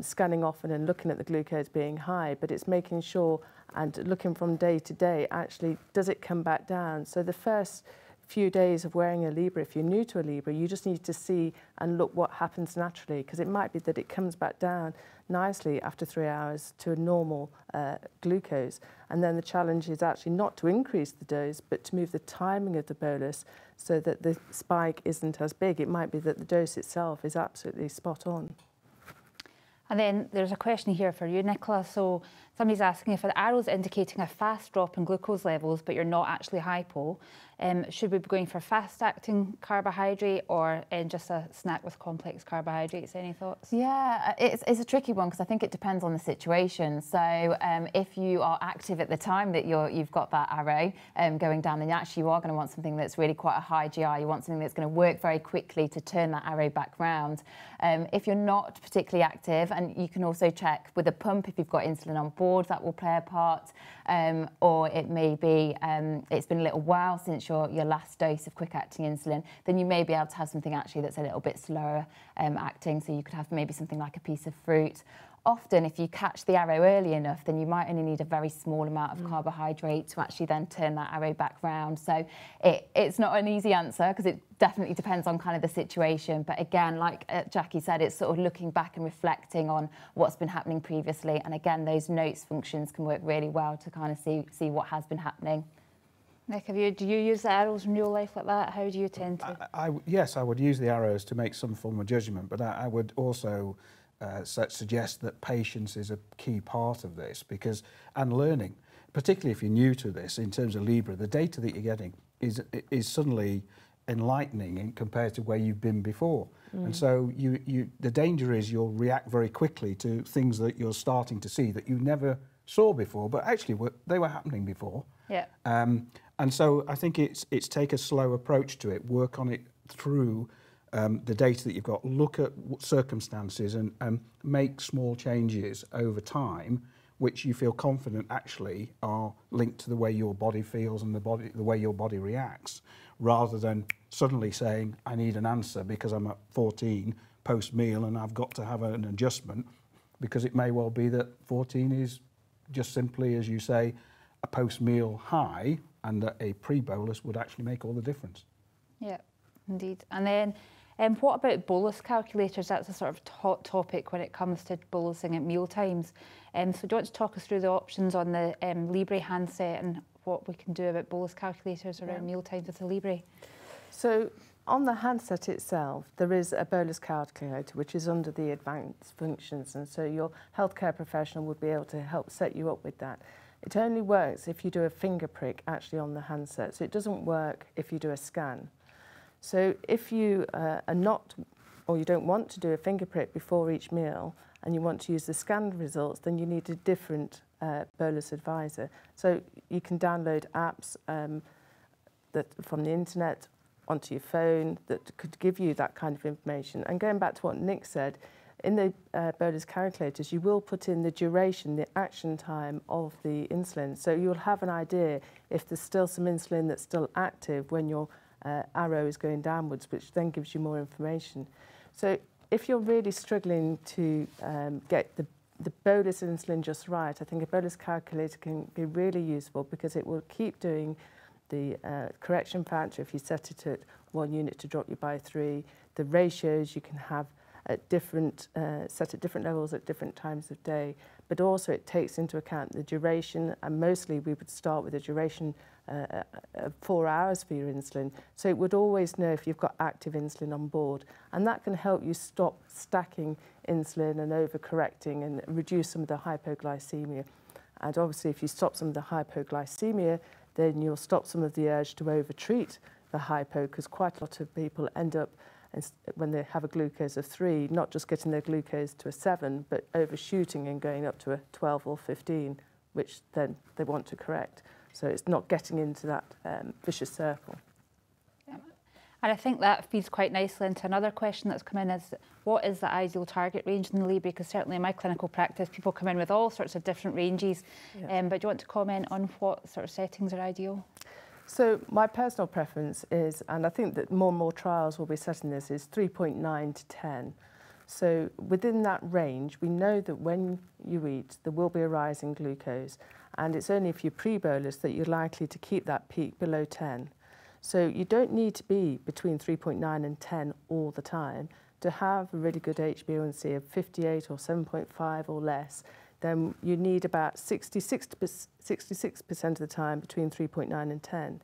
scanning often and looking at the glucose being high, but it's making sure and looking from day to day, actually, does it come back down? So the first few days of wearing a Libre, if you're new to a Libre, you just need to see and look what happens naturally, because it might be that it comes back down nicely after 3 hours to a normal glucose. And then the challenge is actually not to increase the dose, but to move the timing of the bolus so that the spike isn't as big. It might be that the dose itself is absolutely spot on. And then there's a question here for you, Nicola. So Somebody's asking if an arrow's indicating a fast drop in glucose levels, but you're not actually hypo, should we be going for fast-acting carbohydrate or just a snack with complex carbohydrates? Any thoughts? Yeah, it's a tricky one because I think it depends on the situation. So if you are active at the time that you've got that arrow going down, then actually you are going to want something that's really quite a high GI. You want something that's going to work very quickly to turn that arrow back round. If you're not particularly active, and you can also check with a pump if you've got insulin on board, that will play a part. Or it may be it's been a little while since your last dose of quick-acting insulin, then you may be able to have something actually that's a little bit slower acting. So you could have maybe something like a piece of fruit. Often, if you catch the arrow early enough, then you might only need a very small amount of carbohydrate to actually then turn that arrow back round. So it's not an easy answer because it definitely depends on kind of the situation. But again, like Jackie said, it's sort of looking back and reflecting on what's been happening previously. And again, those notes functions can work really well to kind of see what has been happening. Nick, do you use the arrows in real life like that? How do you tend to? Yes, I would use the arrows to make some form of judgment, but I would also suggest that patience is a key part of this, and learning, particularly if you're new to this in terms of Libre, the data that you're getting is suddenly enlightening compared to where you've been before. And so the danger is you'll react very quickly to things that you're starting to see that you never saw before, but actually they were happening before. Yeah. And so I think it's take a slow approach to it, work on it through the data that you've got, look at circumstances and make small changes over time, which you feel confident actually are linked to the way your body feels and the way your body reacts, rather than suddenly saying, I need an answer because I'm at 14 post-meal and I've got to have an adjustment, because it may well be that 14 is just simply, as you say, a post-meal high, and that a pre-bolus would actually make all the difference. Yeah, indeed. And then what about bolus calculators? That's a sort of hot topic when it comes to bolusing at meal times. So do you want to talk us through the options on the Libre handset and what we can do about bolus calculators around meal times with the Libre? So on the handset itself, there is a bolus calculator which is under the advanced functions, and so your healthcare professional would be able to help set you up with that. It only works if you do a finger prick actually on the handset, so it doesn't work if you do a scan. So if you are not, or you don't want to do a finger prick before each meal and you want to use the scanned results, then you need a different bolus advisor. So you can download apps from the internet onto your phone that could give you that kind of information. And going back to what Nick said, in the bolus calculators, you will put in the duration, the action time of the insulin. So you'll have an idea if there's still some insulin that's still active when your arrow is going downwards, which then gives you more information. So if you're really struggling to get the bolus insulin just right, I think a bolus calculator can be really useful because it will keep doing the correction factor if you set it at 1 unit to drop you by 3. The ratios you can have at different, set at different levels at different times of day, but also it takes into account the duration, and mostly we would start with a duration of 4 hours for your insulin. So it would always know if you've got active insulin on board, and that can help you stop stacking insulin and overcorrecting and reduce some of the hypoglycemia. And obviously if you stop some of the hypoglycemia, then you'll stop some of the urge to overtreat the hypo, because quite a lot of people end up, when they have a glucose of 3, not just getting their glucose to a 7, but overshooting and going up to a 12 or 15, which then they want to correct. So it's not getting into that vicious circle. Yeah. And I think that feeds quite nicely into another question that's come in, is what is the ideal target range in the Libre? Because certainly in my clinical practice, people come in with all sorts of different ranges. Yeah. But do you want to comment on what sort of settings are ideal? So my personal preference is, and I think that more and more trials will be setting this, is 3.9 to 10. So within that range, we know that when you eat, there will be a rise in glucose, and it's only if you're pre-bolus that you're likely to keep that peak below 10. So you don't need to be between 3.9 and 10 all the time. To have a really good HbA1c of 58 or 7.5 or less, then you need about 66% of the time between 3.9 and 10.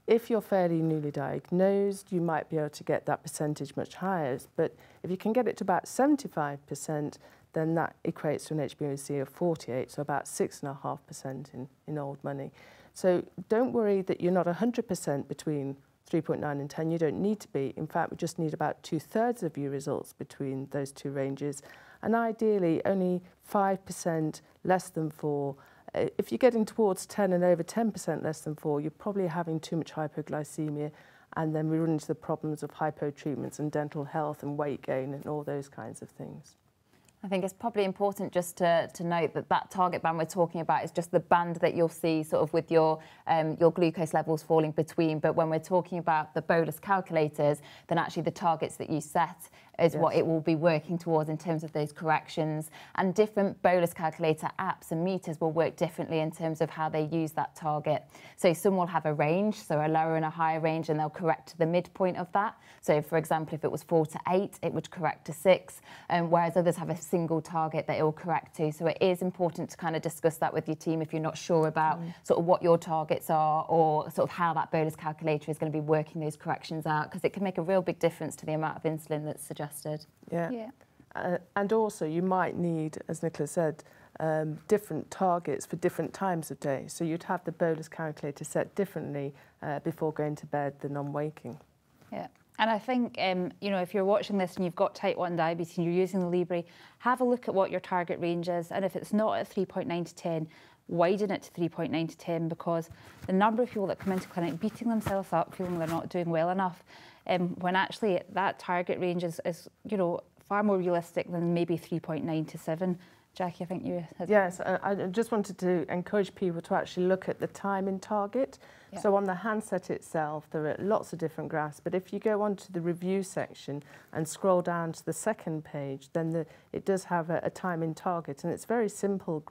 If you're fairly newly diagnosed, you might be able to get that percentage much higher, but if you can get it to about 75%, then that equates to an HbA1c of 48, so about 6.5% in old money. So don't worry that you're not 100% between 3.9 and 10. You don't need to be. In fact, we just need about 2/3 of your results between those two ranges. And ideally, only 5% less than 4. If you're getting towards 10 and over 10% less than 4, you're probably having too much hypoglycemia. And then we run into the problems of hypo-treatments and dental health and weight gain and all those kinds of things. I think it's probably important just to note that that target band we're talking about is just the band that you'll see sort of with your glucose levels falling between. But when we're talking about the bolus calculators, then actually the targets that you set is what it will be working towards in terms of those corrections. And different bolus calculator apps and meters will work differently in terms of how they use that target. So some will have a range, so a lower and a higher range, and they'll correct to the midpoint of that. So for example, if it was 4 to 8, it would correct to 6, whereas others have a single target that it will correct to. So it is important to kind of discuss that with your team if you're not sure about sort of what your targets are or sort of how that bolus calculator is going to be working those corrections out, because it can make a real big difference to the amount of insulin that's suggested. Yeah. And also you might need, as Nicola said, different targets for different times of day. So you'd have the bolus calculator set differently before going to bed than on waking. Yeah. And I think, you know, if you're watching this and you've got type 1 diabetes and you're using the Libre, have a look at what your target range is. And if it's not at 3.9 to 10, widen it to 3.9 to 10, because the number of people that come into clinic beating themselves up, feeling they're not doing well enough, when actually that target range is, you know, far more realistic than maybe 3.9 to 7. Jackie, I think you had... Yes, I just wanted to encourage people to actually look at the timing target. Yeah. So on the handset itself, there are lots of different graphs, but if you go onto the review section and scroll down to the second page, then it does have a timing target, and it's very simple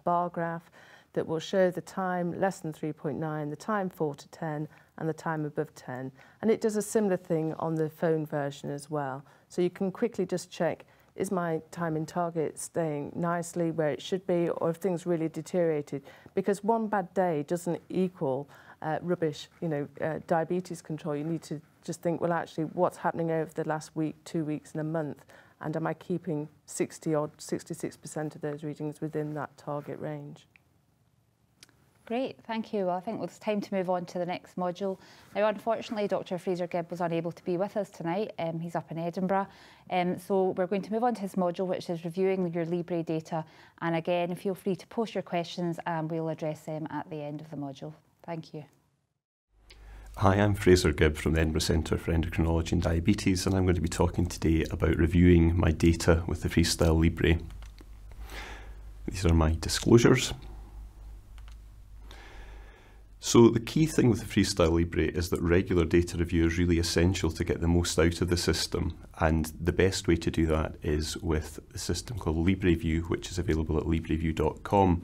bar graph that will show the time less than 3.9, the time 4 to 10, and the time above 10. And it does a similar thing on the phone version as well. So you can quickly just check, is my timing target staying nicely where it should be, or if things really deteriorated? Because one bad day doesn't equal rubbish, you know, diabetes control. You need to just think, well, actually, what's happening over the last week, 2 weeks, and a month? And am I keeping 66% of those readings within that target range? Great, thank you. Well, I think it's time to move on to the next module. Now, unfortunately, Dr. Fraser Gibb was unable to be with us tonight. He's up in Edinburgh. So we're going to move on to his module, which is reviewing your Libre data. And again, feel free to post your questions and we'll address them at the end of the module. Thank you. Hi, I'm Fraser Gibb from the Edinburgh Centre for Endocrinology and Diabetes, and I'm going to be talking today about reviewing my data with the Freestyle Libre. These are my disclosures. So the key thing with the Freestyle Libre is that regular data review is really essential to get the most out of the system, and the best way to do that is with a system called Libreview, which is available at libreview.com.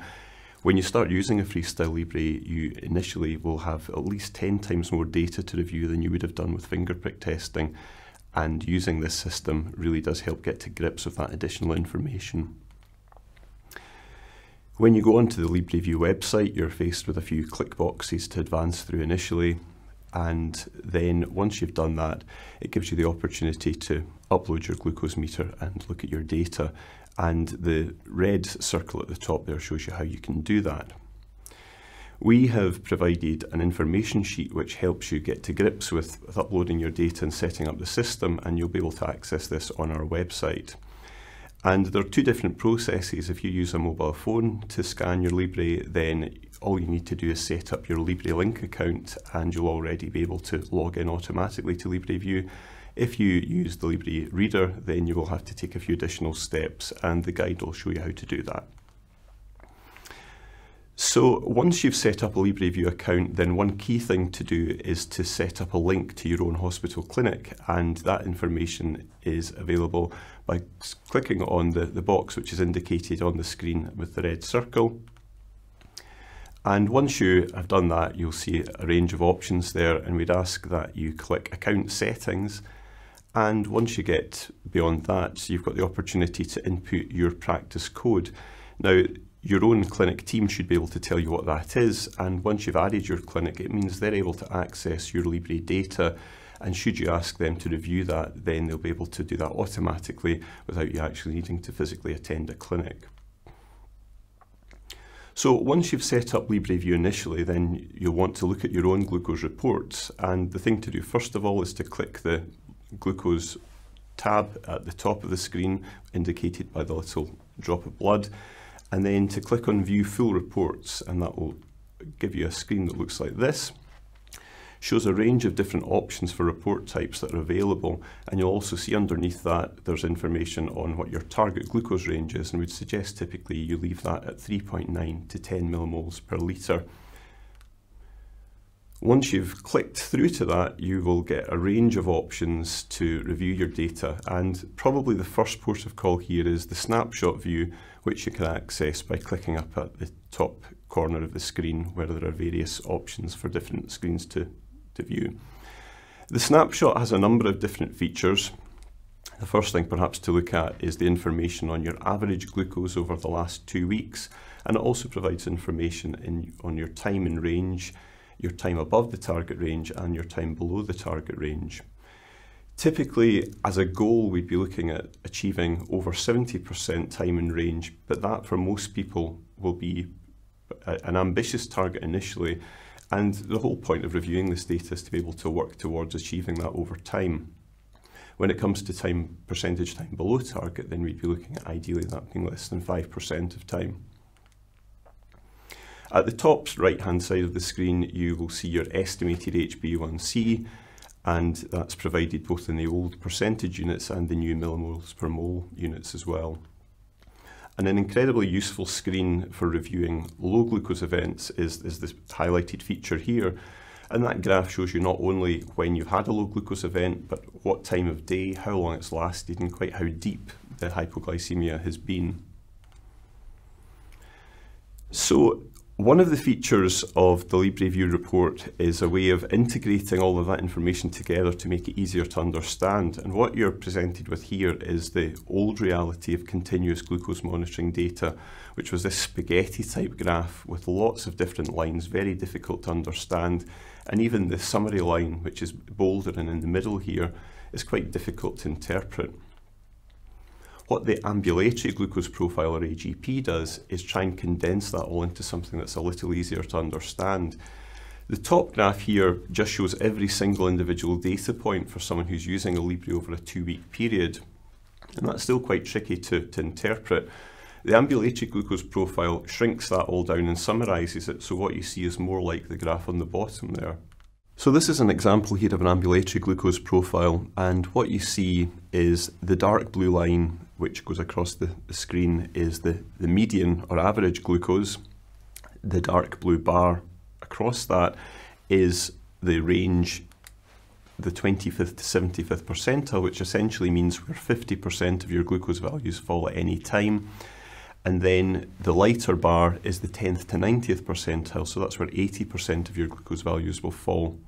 When you start using a Freestyle Libre, you initially will have at least 10 times more data to review than you would have done with finger prick testing, and using this system really does help get to grips with that additional information. When you go onto the Libreview website, you're faced with a few click boxes to advance through initially, and then once you've done that, it gives you the opportunity to upload your glucose meter and look at your data, and the red circle at the top there shows you how you can do that. We have provided an information sheet which helps you get to grips with uploading your data and setting up the system, and you'll be able to access this on our website. And there are two different processes. If you use a mobile phone to scan your Libre, then all you need to do is set up your Libre Link account and you'll already be able to log in automatically to Libreview. If you use the Libre Reader, then you will have to take a few additional steps, and the guide will show you how to do that. So once you've set up a Libreview account, then one key thing to do is to set up a link to your own hospital clinic, and that information is available by clicking on the box which is indicated on the screen with the red circle. And once you have done that, you'll see a range of options there, and we'd ask that you click Account Settings. And once you get beyond that, you've got the opportunity to input your practice code. Now, your own clinic team should be able to tell you what that is, and once you've added your clinic, it means they're able to access your Libre data And should you ask them to review that, then they'll be able to do that automatically without you actually needing to physically attend a clinic. So once you've set up Libreview initially, then you'll want to look at your own glucose reports. And the thing to do first of all is to click the glucose tab at the top of the screen, indicated by the little drop of blood, and then to click on View Full Reports, and that will give you a screen that looks like this. Shows a range of different options for report types that are available, and you'll also see underneath that there's information on what your target glucose range is, and we'd suggest typically you leave that at 3.9 to 10 millimoles per litre. Once you've clicked through to that, you will get a range of options to review your data, and probably the first port of call here is the snapshot view, which you can access by clicking up at the top corner of the screen, where there are various options for different screens to view. The snapshot has a number of different features. The first thing perhaps to look at is the information on your average glucose over the last 2 weeks, and it also provides information on your time in range, your time above the target range, and your time below the target range. Typically, as a goal, we'd be looking at achieving over 70% time in range, but that for most people will be an ambitious target initially, and the whole point of reviewing this data is to be able to work towards achieving that over time. When it comes to percentage time below target, then we'd be looking at ideally that being less than 5% of time. At the top right-hand side of the screen, you will see your estimated HbA1c, and that's provided both in the old percentage units and the new millimoles per mole units as well. And an incredibly useful screen for reviewing low glucose events is this highlighted feature here. And that graph shows you not only when you've had a low glucose event, but what time of day, how long it's lasted, and quite how deep the hypoglycemia has been. So one of the features of the Libreview report is a way of integrating all of that information together to make it easier to understand. And what you're presented with here is the old reality of continuous glucose monitoring data, which was this spaghetti type graph with lots of different lines, very difficult to understand. And even the summary line, which is bolder and in the middle here, is quite difficult to interpret. What the ambulatory glucose profile, or AGP, does is try and condense that all into something that's a little easier to understand. The top graph here just shows every single individual data point for someone who's using a Libre over a 2-week period, and that's still quite tricky to interpret. The ambulatory glucose profile shrinks that all down and summarises it, so what you see is more like the graph on the bottom there. So this is an example here of an ambulatory glucose profile, and what you see is the dark blue line which goes across the screen is the median or average glucose. The dark blue bar across that is the range, the 25th to 75th percentile, which essentially means where 50% of your glucose values fall at any time. And then the lighter bar is the 10th to 90th percentile, so that's where 80% of your glucose values will fall.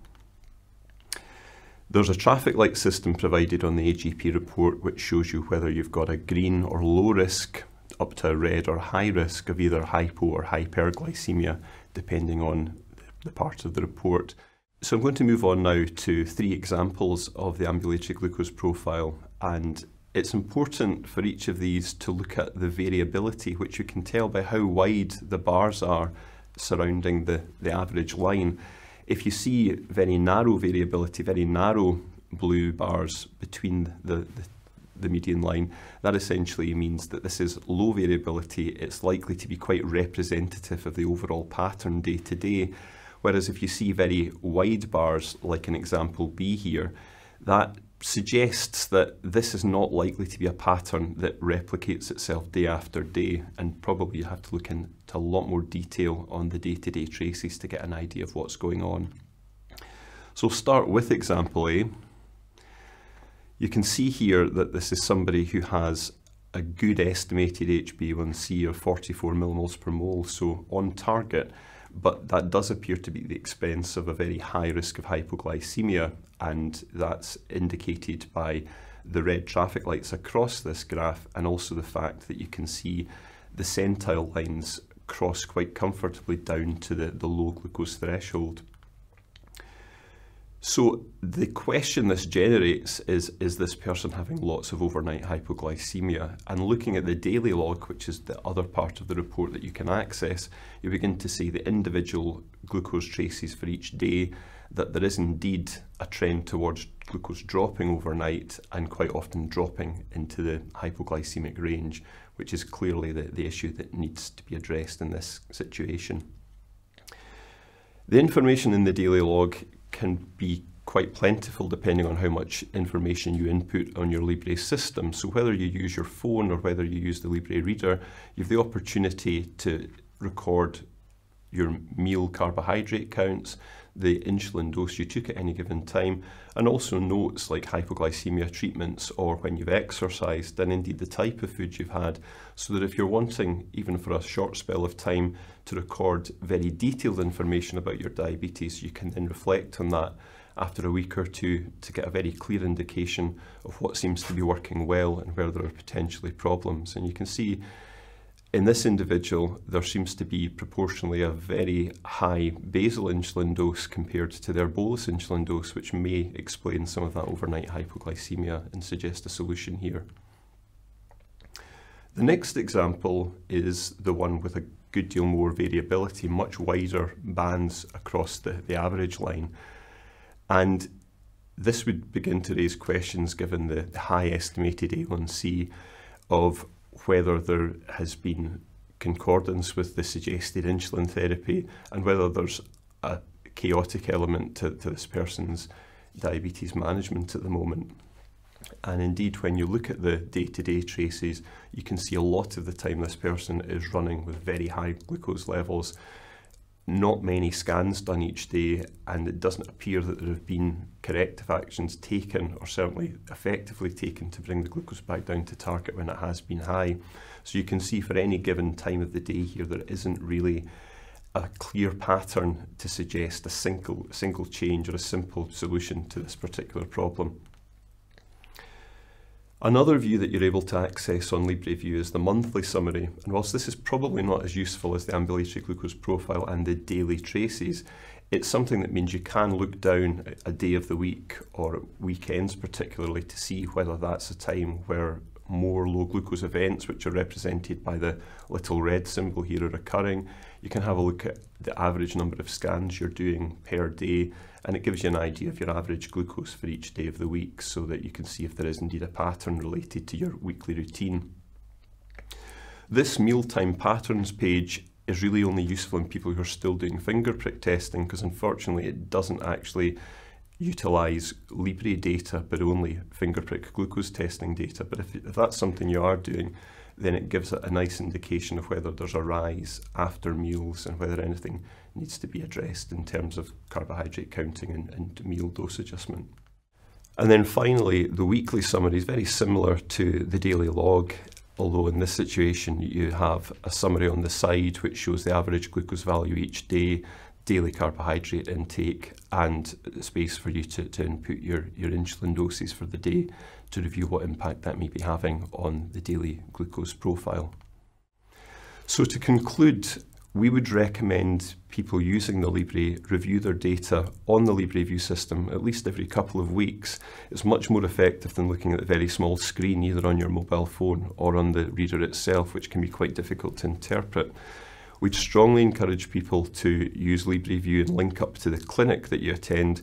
There's a traffic light system provided on the AGP report which shows you whether you've got a green or low risk up to a red or high risk of either hypo or hyperglycemia, depending on the part of the report. So I'm going to move on now to 3 examples of the ambulatory glucose profile, and it's important for each of these to look at the variability, which you can tell by how wide the bars are surrounding the average line. If you see very narrow variability, very narrow blue bars between the median line, that essentially means that this is low variability. It's likely to be quite representative of the overall pattern day to day. Whereas if you see very wide bars, like in example B here, that suggests that this is not likely to be a pattern that replicates itself day after day, and probably you have to look into a lot more detail on the day-to-day traces to get an idea of what's going on. So we'll start with example A. You can see here that this is somebody who has a good estimated HbA1c of 44 millimoles per mole, so on target, but that does appear to be at the expense of a very high risk of hypoglycemia, and that's indicated by the red traffic lights across this graph, and also the fact that you can see the centile lines cross quite comfortably down to the low glucose threshold. So the question this generates is this person having lots of overnight hypoglycemia? And looking at the daily log, which is the other part of the report that you can access, you begin to see the individual glucose traces for each day, that there is indeed a trend towards glucose dropping overnight and quite often dropping into the hypoglycemic range, which is clearly the issue that needs to be addressed in this situation. The information in the daily log can be quite plentiful depending on how much information you input on your Libre system. So whether you use your phone or whether you use the Libre reader, you have the opportunity to record your meal carbohydrate counts, the insulin dose you took at any given time, and also notes like hypoglycemia treatments or when you've exercised, and indeed the type of food you've had, so that if you're wanting, even for a short spell of time, to record very detailed information about your diabetes, you can then reflect on that after a week or two to get a very clear indication of what seems to be working well and where there are potentially problems. And you can see in this individual, there seems to be proportionally a very high basal insulin dose compared to their bolus insulin dose, which may explain some of that overnight hypoglycemia and suggest a solution here. The next example is the one with a good deal more variability, much wider bands across the average line. And this would begin to raise questions, given the high estimated A1C, of whether there has been concordance with the suggested insulin therapy and whether there's a chaotic element to this person's diabetes management at the moment. And indeed, when you look at the day-to-day traces, you can see a lot of the time this person is running with very high glucose levels, not many scans done each day, and it doesn't appear that there have been corrective actions taken, or certainly effectively taken, to bring the glucose back down to target when it has been high. So you can see for any given time of the day here, there isn't really a clear pattern to suggest a single change or a simple solution to this particular problem. Another view that you're able to access on Libreview is the monthly summary, and whilst this is probably not as useful as the ambulatory glucose profile and the daily traces, it's something that means you can look down a day of the week or weekends particularly to see whether that's a time where more low glucose events, which are represented by the little red symbol here, are occurring. You can have a look at the average number of scans you're doing per day, and it gives you an idea of your average glucose for each day of the week, so that you can see if there is indeed a pattern related to your weekly routine. This mealtime patterns page is really only useful in people who are still doing finger prick testing, because unfortunately it doesn't actually utilise Libre data, but only finger prick glucose testing data. But if that's something you are doing, then it gives a nice indication of whether there's a rise after meals and whether anything needs to be addressed in terms of carbohydrate counting and meal dose adjustment. And then finally, the weekly summary is very similar to the daily log, although in this situation you have a summary on the side which shows the average glucose value each day, daily carbohydrate intake, and space for you to input your insulin doses for the day to review what impact that may be having on the daily glucose profile. So to conclude, we would recommend people using the Libre review their data on the Libreview system at least every couple of weeks. It's much more effective than looking at the very small screen either on your mobile phone or on the reader itself, which can be quite difficult to interpret. We'd strongly encourage people to use Libreview and link up to the clinic that you attend,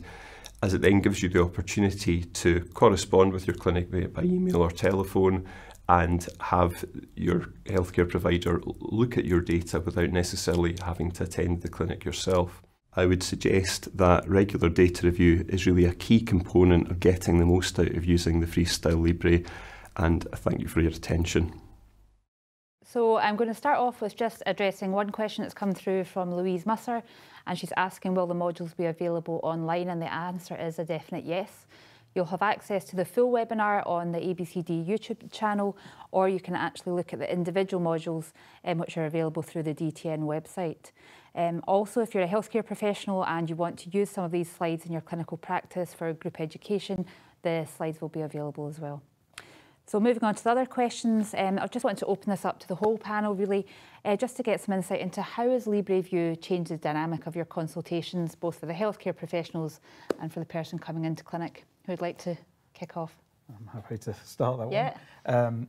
as it then gives you the opportunity to correspond with your clinic by email or telephone and have your healthcare provider look at your data without necessarily having to attend the clinic yourself. I would suggest that regular data review is really a key component of getting the most out of using the Freestyle Libre, and I thank you for your attention. So I'm going to start off with just addressing one question that's come through from Louise Musser, and she's asking, will the modules be available online? And the answer is a definite yes. You'll have access to the full webinar on the ABCD YouTube channel, or you can actually look at the individual modules which are available through the DTN website. Also, if you're a healthcare professional and you want to use some of these slides in your clinical practice for group education, the slides will be available as well. So moving on to the other questions, I just want to open this up to the whole panel really, just to get some insight into how has Libreview changed the dynamic of your consultations, both for the healthcare professionals and for the person coming into clinic. Who would like to kick off? I'm happy to start that Yeah. one.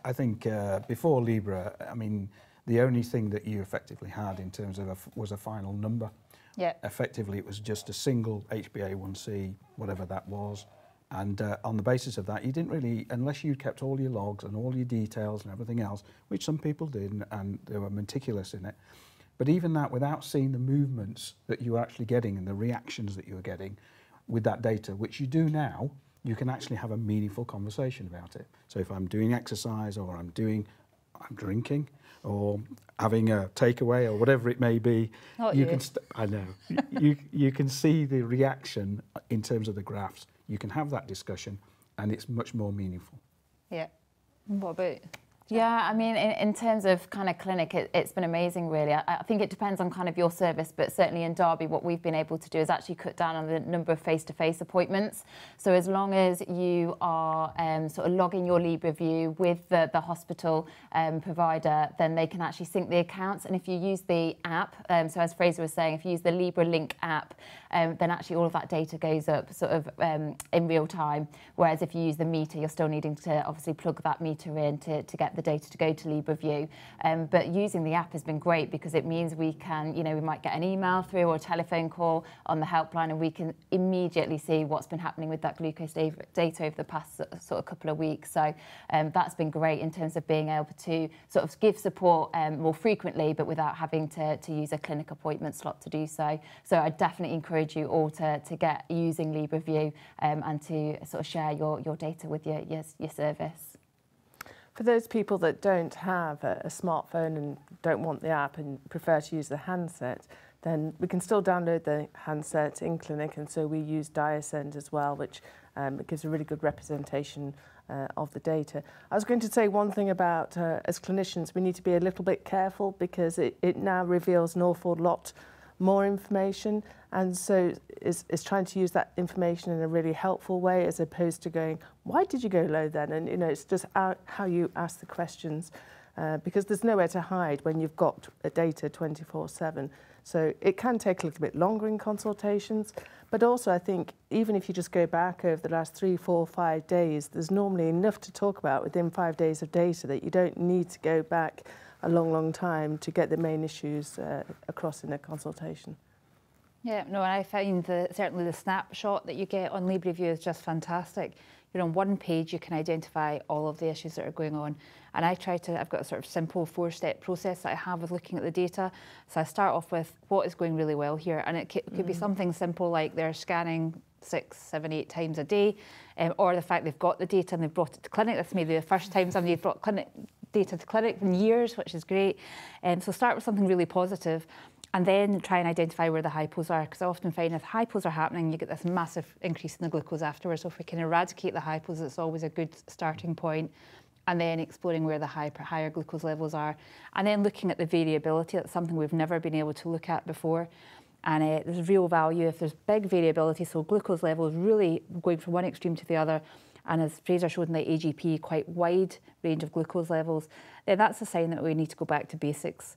I think before Libra, I mean, the only thing that you effectively had in terms of was a final number. Yeah. Effectively, it was just a single HbA1c, whatever that was. And on the basis of that, you didn't really, unless you kept all your logs and all your details and everything else, which some people did, and they were meticulous in it. But even that, without seeing the movements that you were actually getting and the reactions that you were getting with that data, which you do now, you can actually have a meaningful conversation about it. So if I'm doing exercise or I'm drinking or having a takeaway or whatever it may be, I know, you can see the reaction in terms of the graphs. You can have that discussion and it's much more meaningful. Yeah. What about? Yeah, I mean, in terms of kind of clinic, it's been amazing, really. I think it depends on kind of your service, but certainly in Derby, what we've been able to do is actually cut down on the number of face-to-face appointments. So as long as you are sort of logging your Libreview with the hospital provider, then they can actually sync the accounts. And if you use the app, so as Fraser was saying, if you use the Libra Link app, then actually all of that data goes up sort of in real time. Whereas if you use the meter, you're still needing to obviously plug that meter in to get the data to go to Libreview. But using the app has been great because it means we can, you know, we might get an email through or a telephone call on the helpline and we can immediately see what's been happening with that glucose data over the past sort of couple of weeks. So that's been great in terms of being able to sort of give support more frequently, but without having to use a clinic appointment slot to do so. So I definitely encourage you all to get using Libreview and to sort of share your data with your service. For those people that don't have a smartphone and don't want the app and prefer to use the handset, then we can still download the handset in clinic, and so we use Diasend as well, which gives a really good representation of the data. I was going to say one thing about, as clinicians, we need to be a little bit careful because it now reveals an awful lot more information, and so is trying to use that information in a really helpful way as opposed to going, why did you go low then? And you know, it's just how you ask the questions, because there's nowhere to hide when you've got data 24/7. So it can take a little bit longer in consultations, but also I think even if you just go back over the last 3, 4, 5 days, there's normally enough to talk about within 5 days of data that you don't need to go back a long time to get the main issues across in a consultation. Yeah, no, and I find certainly the snapshot that you get on Libreview is just fantastic. You're on one page, you can identify all of the issues that are going on. And I've got a sort of simple 4-step process that I have with looking at the data. So I start off with what is going really well here. And it could be something simple like they're scanning 6, 7, 8 times a day, or the fact they've got the data and they've brought it to clinic. That's maybe the first time somebody's brought data to clinic in years, which is great. So start with something really positive and then try and identify where the hypos are, because I often find if hypos are happening, you get this massive increase in the glucose afterwards. So if we can eradicate the hypos, it's always a good starting point. And then exploring where the higher glucose levels are. And then looking at the variability. That's something we've never been able to look at before. And there's real value if there's big variability, so glucose levels really going from one extreme to the other, and as Fraser showed in the AGP, quite wide range of glucose levels, then that's a sign that we need to go back to basics.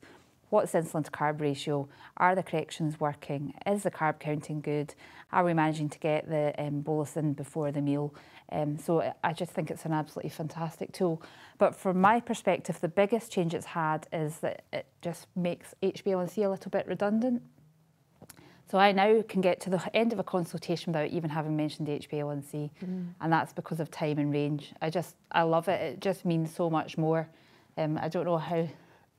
What's the insulin to carb ratio? Are the corrections working? Is the carb counting good? Are we managing to get the bolus in before the meal? So I just think it's an absolutely fantastic tool. But from my perspective, the biggest change it's had is that it just makes HbA1c a little bit redundant. So I now can get to the end of a consultation without even having mentioned the HbA1c, and that's because of time and range. I love it. It just means so much more. I don't know how.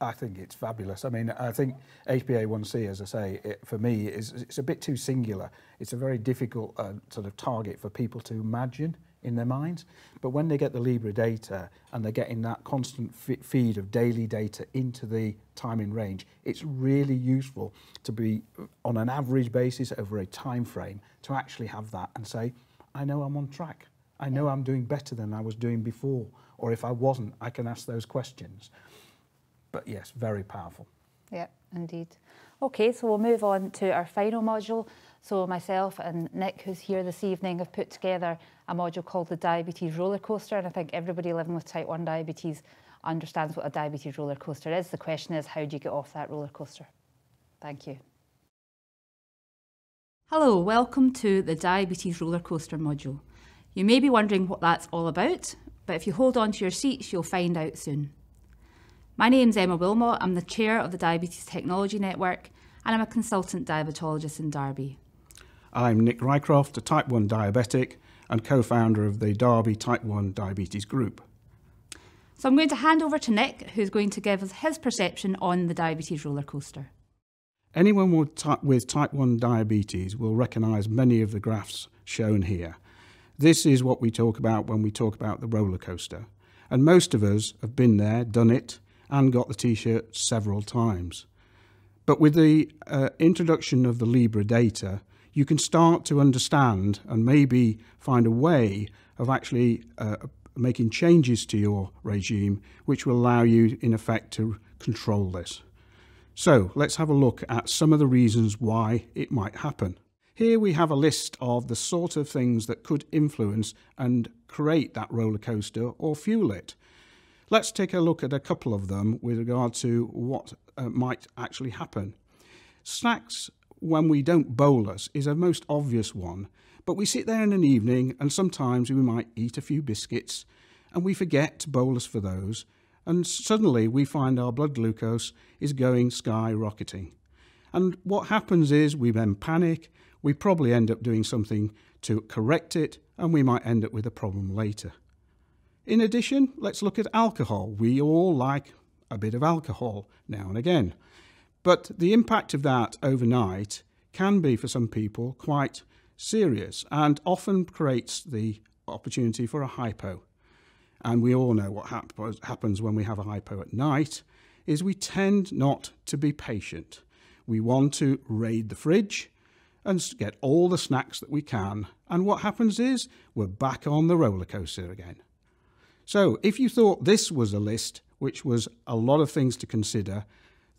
I think it's fabulous. I mean, I think HbA1c, as I say, for me, it's a bit too singular. It's a very difficult sort of target for people to imagine in their minds. But when they get the Libra data and they're getting that constant feed of daily data into the time in range, it's really useful to be on an average basis over a time frame to actually have that and say, I know I'm on track. I know I'm doing better than I was doing before. Or if I wasn't, I can ask those questions. But yes, very powerful. Yeah, indeed. Okay, so we'll move on to our final module. So myself and Nick, who's here this evening, have put together a module called the Diabetes Rollercoaster, and I think everybody living with type 1 diabetes understands what a diabetes rollercoaster is. The question is, how do you get off that rollercoaster? Thank you. Hello, welcome to the Diabetes Rollercoaster module. You may be wondering what that's all about, but if you hold on to your seats, you'll find out soon. My name's Emma Wilmot. I'm the chair of the Diabetes Technology Network, and I'm a consultant diabetologist in Derby. I'm Nick Rycroft, a type 1 diabetic and co-founder of the Derby Type 1 Diabetes Group. So I'm going to hand over to Nick, who's going to give us his perception on the diabetes rollercoaster. Anyone with type 1 diabetes will recognise many of the graphs shown here. This is what we talk about when we talk about the roller coaster. And most of us have been there, done it, and got the t-shirt several times. But with the introduction of the Libre data, you can start to understand and maybe find a way of actually making changes to your regime, which will allow you, in effect, to control this. So let's have a look at some of the reasons why it might happen. Here we have a list of the sort of things that could influence and create that roller coaster or fuel it. Let's take a look at a couple of them with regard to what might actually happen. Snacks, when we don't bolus, is a most obvious one, but we sit there in an evening and sometimes we might eat a few biscuits and we forget to bolus for those, and suddenly we find our blood glucose is going skyrocketing. And what happens is we then panic, we probably end up doing something to correct it, and we might end up with a problem later. In addition, let's look at alcohol. We all like a bit of alcohol now and again, but the impact of that overnight can be, for some people, quite serious and often creates the opportunity for a hypo. And we all know what happens when we have a hypo at night, is we tend not to be patient. We want to raid the fridge and get all the snacks that we can. And what happens is we're back on the roller coaster again. So if you thought this was a list, which was a lot of things to consider,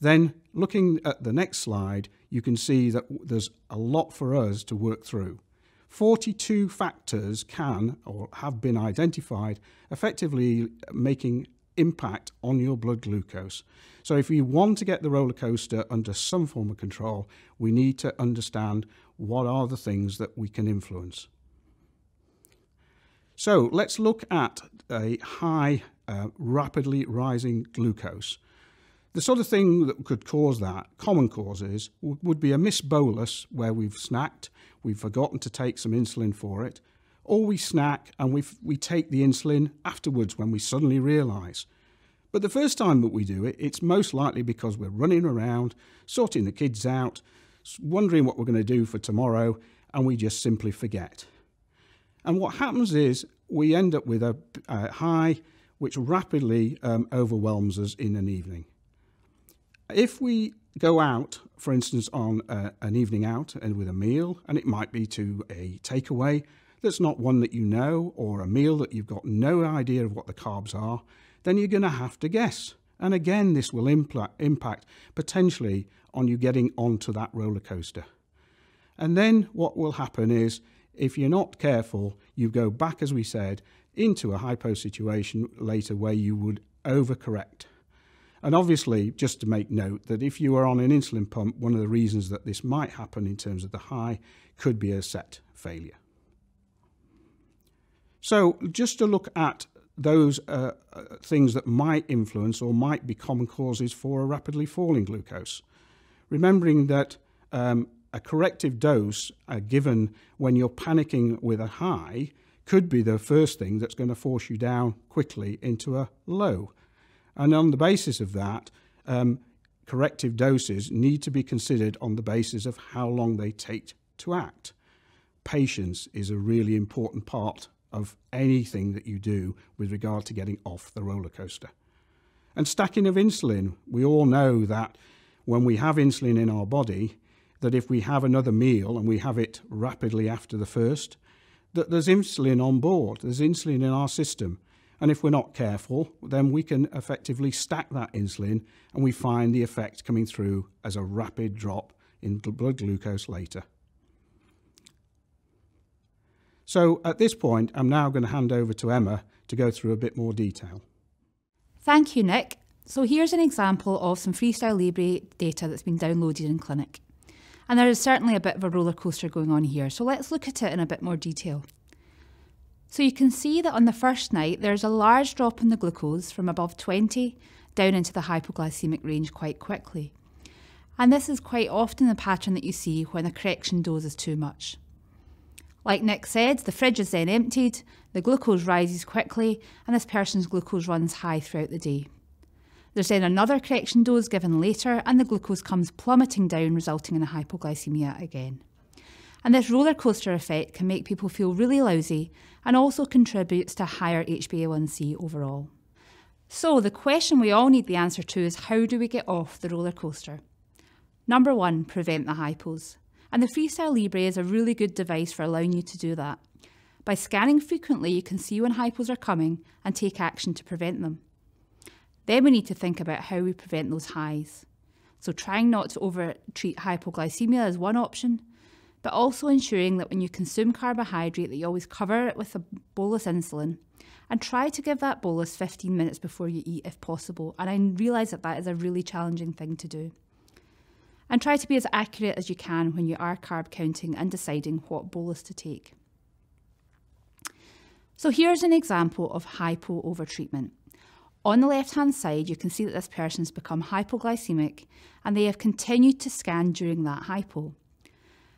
then looking at the next slide, you can see that there's a lot for us to work through. 42 factors can or have been identified, effectively making impact on your blood glucose. So if you want to get the roller coaster under some form of control, we need to understand what are the things that we can influence. So let's look at a high, rapidly rising glucose. The sort of thing that could cause that, common causes, would be a missed bolus where we've snacked, we've forgotten to take some insulin for it, or we snack and we take the insulin afterwards when we suddenly realise. But the first time that we do it, it's most likely because we're running around, sorting the kids out, wondering what we're going to do for tomorrow, and we just simply forget. And what happens is we end up with a high which rapidly overwhelms us in an evening. If we go out, for instance, on an evening out and with a meal, and it might be to a takeaway that's not one that you know, or a meal that you've got no idea of what the carbs are, then you're going to have to guess. And again, this will impact potentially on you getting onto that roller coaster. And then what will happen is, if you're not careful, you go back, as we said, into a hypo situation later where you would overcorrect. And obviously, just to make note that if you are on an insulin pump, one of the reasons that this might happen in terms of the high could be a set failure. So just to look at those things that might influence or might be common causes for a rapidly falling glucose. Remembering that a corrective dose given when you're panicking with a high could be the first thing that's going to force you down quickly into a low. And on the basis of that, corrective doses need to be considered on the basis of how long they take to act. Patience is a really important part of anything that you do with regard to getting off the roller coaster. And stacking of insulin, we all know that when we have insulin in our body, that if we have another meal and we have it rapidly after the first, that there's insulin on board, there's insulin in our system. And if we're not careful, then we can effectively stack that insulin and we find the effect coming through as a rapid drop in blood glucose later. So at this point, I'm now going to hand over to Emma to go through a bit more detail. Thank you, Nick. So here's an example of some Freestyle Libre data that's been downloaded in clinic. And there is certainly a bit of a roller coaster going on here, so let's look at it in a bit more detail. So you can see that on the first night, there's a large drop in the glucose from above 20 down into the hypoglycemic range quite quickly. And this is quite often the pattern that you see when a correction dose is too much. Like Nick said, the fridge is then emptied, the glucose rises quickly, and this person's glucose runs high throughout the day. There's then another correction dose given later, and the glucose comes plummeting down, resulting in a hypoglycemia again. And this roller coaster effect can make people feel really lousy and also contributes to higher HbA1c overall. So the question we all need the answer to is, how do we get off the roller coaster? Number 1, prevent the hypos. And the Freestyle Libre is a really good device for allowing you to do that. By scanning frequently, you can see when hypos are coming and take action to prevent them. Then we need to think about how we prevent those highs. So trying not to over-treat hypoglycemia is one option, but also ensuring that when you consume carbohydrate that you always cover it with a bolus insulin and try to give that bolus 15 minutes before you eat if possible. And I realise that that is a really challenging thing to do. And try to be as accurate as you can when you are carb counting and deciding what bolus to take. So here's an example of hypo overtreatment. On the left-hand side, you can see that this person's become hypoglycemic and they have continued to scan during that hypo.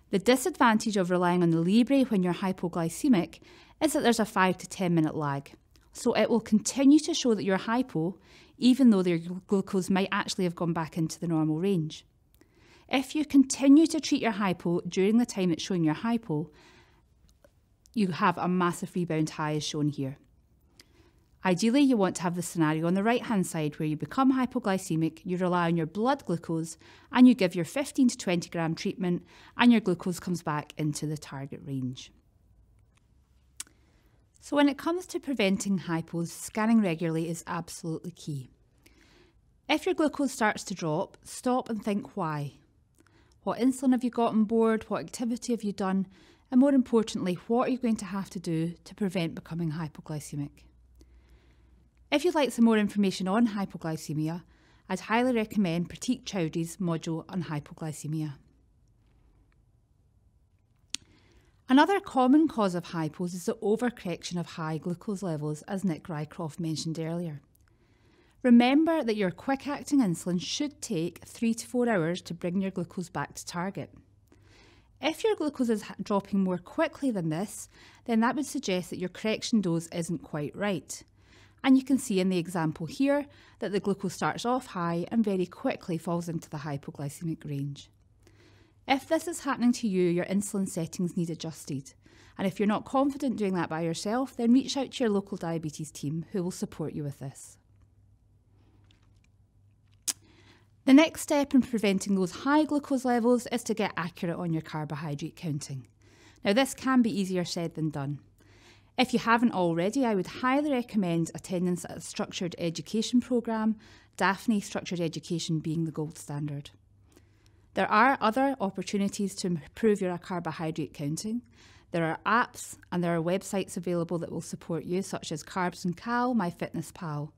The disadvantage of relying on the Libre when you're hypoglycemic is that there's a 5 to 10 minute lag. So it will continue to show that you're hypo, even though your glucose might actually have gone back into the normal range. If you continue to treat your hypo during the time it's showing your hypo, you have a massive rebound high as shown here. Ideally, you want to have the scenario on the right-hand side where you become hypoglycemic, you rely on your blood glucose, and you give your 15 to 20 gram treatment, and your glucose comes back into the target range. So when it comes to preventing hypos, scanning regularly is absolutely key. If your glucose starts to drop, stop and think why. What insulin have you got on board? What activity have you done? And more importantly, what are you going to have to do to prevent becoming hypoglycemic? If you'd like some more information on hypoglycemia, I'd highly recommend Pratik Chowdhury's module on hypoglycemia. Another common cause of hypos is the overcorrection of high glucose levels, as Nick Rycroft mentioned earlier. Remember that your quick-acting insulin should take 3 to 4 hours to bring your glucose back to target. If your glucose is dropping more quickly than this, then that would suggest that your correction dose isn't quite right. And you can see in the example here that the glucose starts off high and very quickly falls into the hypoglycemic range. If this is happening to you, your insulin settings need adjusted. And if you're not confident doing that by yourself, then reach out to your local diabetes team who will support you with this. The next step in preventing those high glucose levels is to get accurate on your carbohydrate counting. Now this can be easier said than done. If you haven't already, I would highly recommend attendance at a structured education programme, Daphne Structured Education being the gold standard. There are other opportunities to improve your carbohydrate counting. There are apps and there are websites available that will support you, such as Carbs and Cal, MyFitnessPal.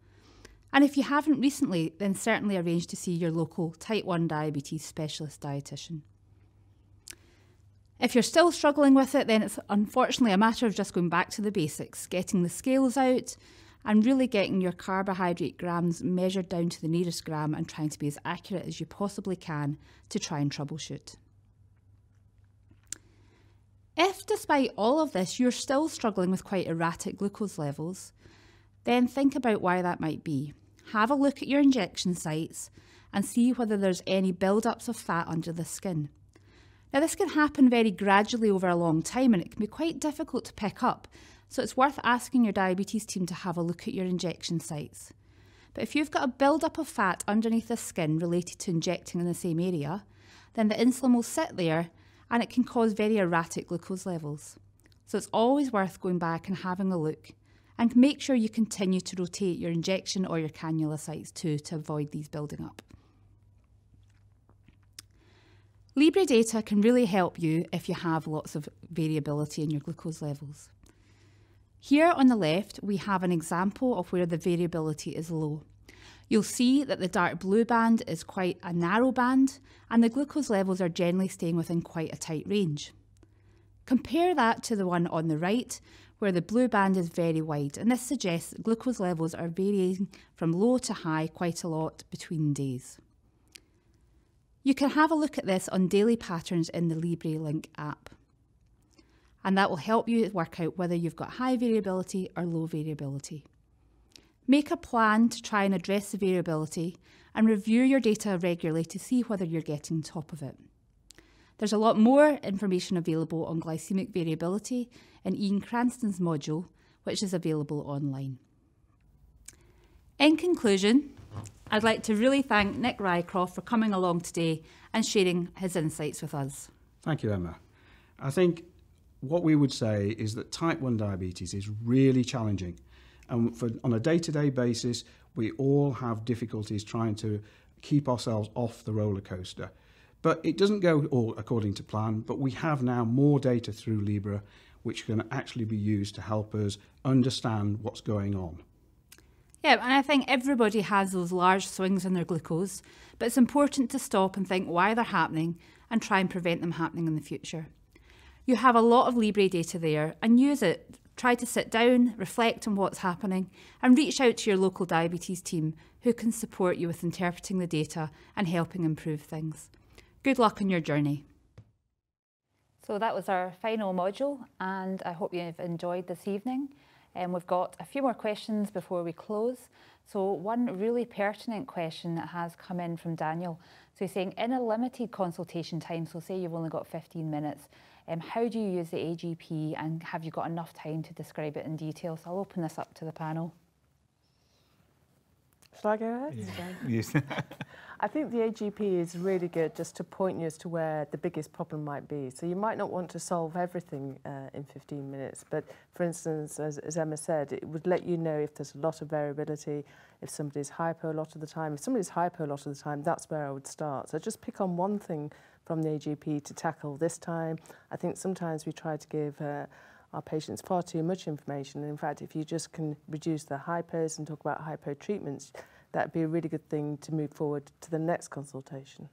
And if you haven't recently, then certainly arrange to see your local type 1 diabetes specialist dietitian. If you're still struggling with it, then it's unfortunately a matter of just going back to the basics, getting the scales out and really getting your carbohydrate grams measured down to the nearest gram and trying to be as accurate as you possibly can to try and troubleshoot. If, despite all of this, you're still struggling with quite erratic glucose levels, then think about why that might be. Have a look at your injection sites and see whether there's any build-ups of fat under the skin. Now this can happen very gradually over a long time and it can be quite difficult to pick up, so it's worth asking your diabetes team to have a look at your injection sites. But if you've got a build-up of fat underneath the skin related to injecting in the same area, then the insulin will sit there and it can cause very erratic glucose levels. So it's always worth going back and having a look, and make sure you continue to rotate your injection or your cannula sites too to avoid these building up. Libre data can really help you if you have lots of variability in your glucose levels. Here on the left, we have an example of where the variability is low. You'll see that the dark blue band is quite a narrow band, and the glucose levels are generally staying within quite a tight range. Compare that to the one on the right, where the blue band is very wide, and this suggests that glucose levels are varying from low to high quite a lot between days. You can have a look at this on daily patterns in the Libre Link app, and that will help you work out whether you've got high variability or low variability. Make a plan to try and address the variability and review your data regularly to see whether you're getting top of it. There's a lot more information available on glycaemic variability in Ian Cranston's module, which is available online. In conclusion, I'd like to really thank Nick Rycroft for coming along today and sharing his insights with us. Thank you, Emma. I think what we would say is that type 1 diabetes is really challenging. And on a day-to-day basis, we all have difficulties trying to keep ourselves off the roller coaster. But it doesn't go all according to plan, but we have now more data through Libre, which can actually be used to help us understand what's going on. Yeah, and I think everybody has those large swings in their glucose, but it's important to stop and think why they're happening and try and prevent them happening in the future. You have a lot of Libre data there and use it. Try to sit down, reflect on what's happening, and reach out to your local diabetes team who can support you with interpreting the data and helping improve things. Good luck on your journey. So that was our final module, and I hope you've enjoyed this evening. We've got a few more questions before we close. So one really pertinent question that has come in from Daniel. So he's saying, in a limited consultation time, so say you've only got 15 minutes, how do you use the AGP, and have you got enough time to describe it in detail? So I'll open this up to the panel. Shall I go ahead? Yes. I think the AGP is really good just to point you as to where the biggest problem might be. So you might not want to solve everything in 15 minutes, but for instance, as Emma said, it would let you know if there's a lot of variability, if somebody's hypo a lot of the time. If somebody's hypo a lot of the time, that's where I would start. So just pick on one thing from the AGP to tackle this time. I think sometimes we try to give our patients far too much information. And in fact, if you just can reduce the hypos and talk about hypo treatments, that'd be a really good thing to move forward to the next consultation.